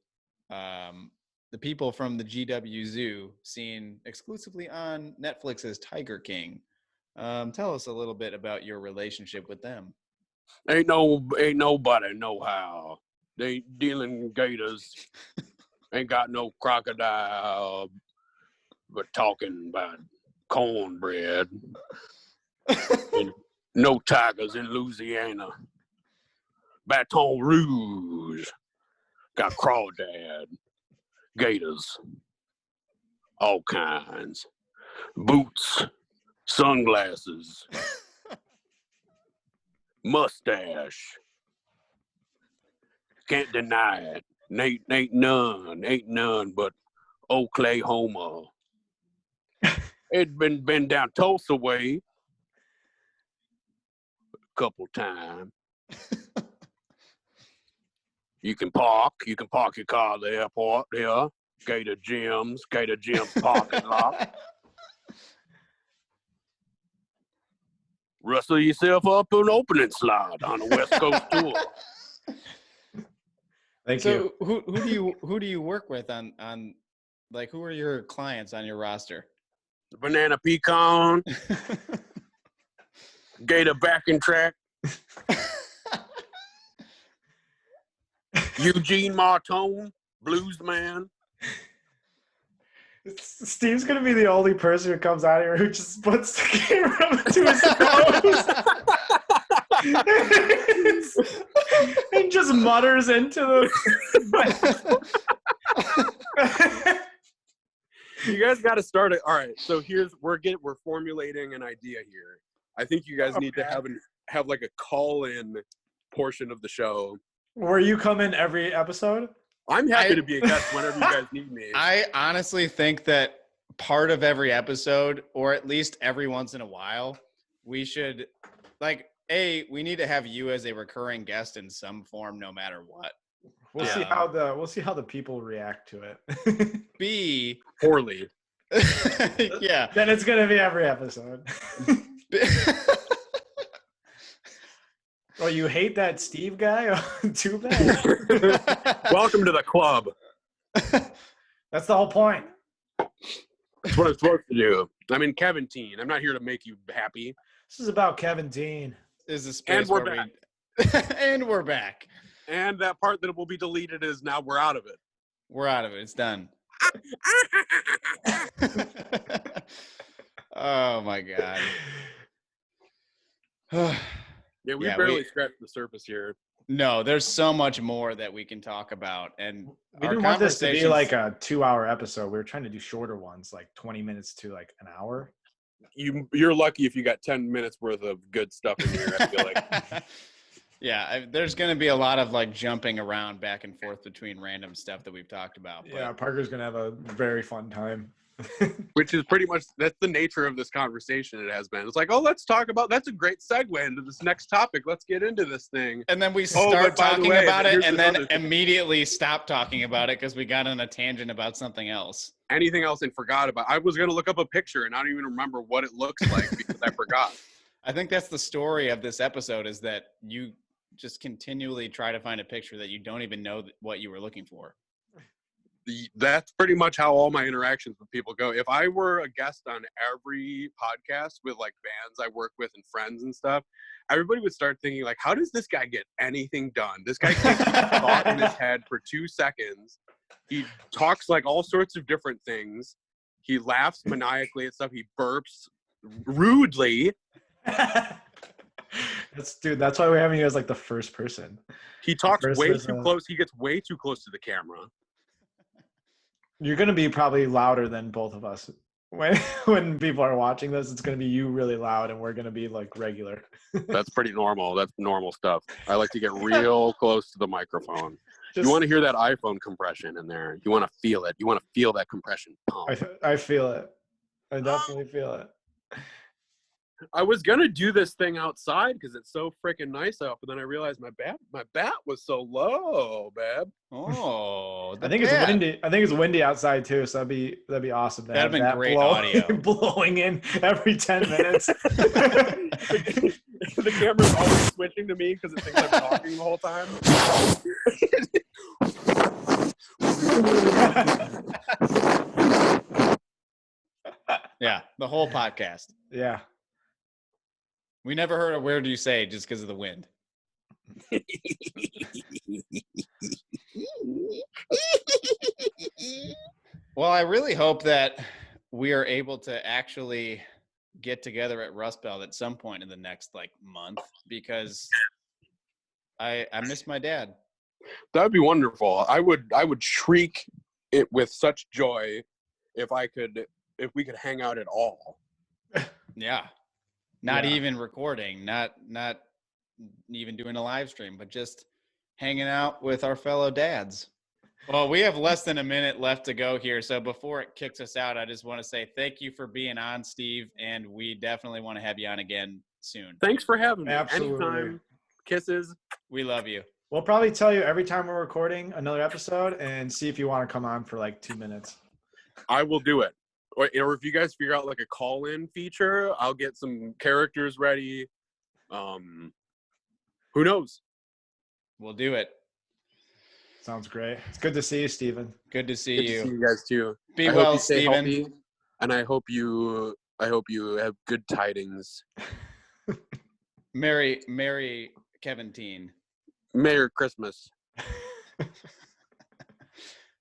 the people from the GW Zoo seen exclusively on Netflix's Tiger King. Tell us a little bit about your relationship with them. Ain't nobody know how. They ain't dealing gators. Ain't got no crocodile, but talking about cornbread. And no tigers in Louisiana. Baton Rouge. Got crawdad. Gators. All kinds. Boots. Sunglasses. Mustache. Can't deny it. Ain't none but Oklahoma. It been down Tulsa way a couple times. You can park your car at the airport here. Gator Gyms parking lot. Rustle yourself up an opening slide on the West Coast tour. Thank you. So who do you work with on like who are your clients on your roster? Banana Pecan, Gator Backing Track, Eugene Martone, Blues Man. Steve's gonna be the only person who comes out here who just puts the camera to his nose and just mutters into the. You guys got to start it. All right, so we're formulating an idea here. I think you guys need to have like a call-in portion of the show. Where you come in every episode? I'm happy to be a guest whenever you guys need me. I honestly think that part of every episode, or at least every once in a while, we should we need to have you as a recurring guest in some form, no matter what. We'll see how the people react to it. B, poorly. Yeah. Then it's gonna be every episode. Oh, you hate that Steve guy? Too bad. Welcome to the club. That's the whole point. That's what I'm supposed to do. I'm in Kevin Teen. I'm not here to make you happy. This is about Kevin Teen. Is the space and we're back. And we're back. And that part that will be deleted is now we're out of it. We're out of it. It's done. Oh my God. Yeah, we barely scratched the surface here. No, there's so much more that we can talk about. And we didn't want this to be like a 2-hour episode. We were trying to do shorter ones, like 20 minutes to like an hour. You're lucky if you got 10 minutes worth of good stuff in here, I feel like. Yeah, there's going to be a lot of like jumping around back and forth between random stuff that we've talked about. But. Yeah, Parker's going to have a very fun time. Which is pretty much, that's the nature of this conversation it has been. It's like, let's talk about, that's a great segue into this next topic. Let's get into this thing. And then we start talking about it and then immediately stop talking about it because we got on a tangent about something else. Anything else and forgot about. I was going to look up a picture and I don't even remember what it looks like because I forgot. I think that's the story of this episode is that you just continually try to find a picture that you don't even know what you were looking for. That's pretty much how all my interactions with people go. If I were a guest on every podcast with like bands I work with and friends and stuff, everybody would start thinking like, how does this guy get anything done? This guy can't keep a thought in his head for 2 seconds. He talks like all sorts of different things. He laughs maniacally at stuff. He burps rudely. That's why we're having you as like the first person. He talks way too close. He gets way too close to the camera. You're going to be probably louder than both of us. When people are watching this, it's going to be you really loud and we're going to be like regular. That's pretty normal. That's normal stuff. I like to get real close to the microphone. You want to hear that iPhone compression in there. You want to feel it. You want to feel that compression pump. I feel it. I definitely feel it. I was gonna do this thing outside because it's so freaking nice out, but then I realized my bat was so low, babe. Oh, I think it's windy. I think it's windy outside too, so that'd be awesome. That'd been great audio. Blowing in every 10 minutes. The camera's always switching to me because it thinks I'm talking the whole time. Yeah, the whole podcast. Yeah. We never heard a word you say just because of the wind. Well, I really hope that we are able to actually get together at Rustbelt at some point in the next month because I miss my dad. That would be wonderful. I would shriek it with such joy if we could hang out at all. Yeah. Not even recording, not even doing a live stream, but just hanging out with our fellow dads. Well, we have less than a minute left to go here. So before it kicks us out, I just want to say thank you for being on, Steve. And we definitely want to have you on again soon. Thanks for having me. Absolutely. Anytime. Kisses. We love you. We'll probably tell you every time we're recording another episode and see if you want to come on for like 2 minutes. I will do it. Or if you guys figure out like a call-in feature, I'll get some characters ready. Who knows? We'll do it. Sounds great. It's good to see you, Steven. Good to see Good you. to see you guys too. Be I hope well, you stay Steven. healthy, and I hope you have good tidings. Merry Kevin-tine. Merry Christmas.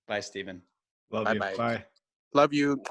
Bye, Steven. Love Bye you. bye. Bye. Love you.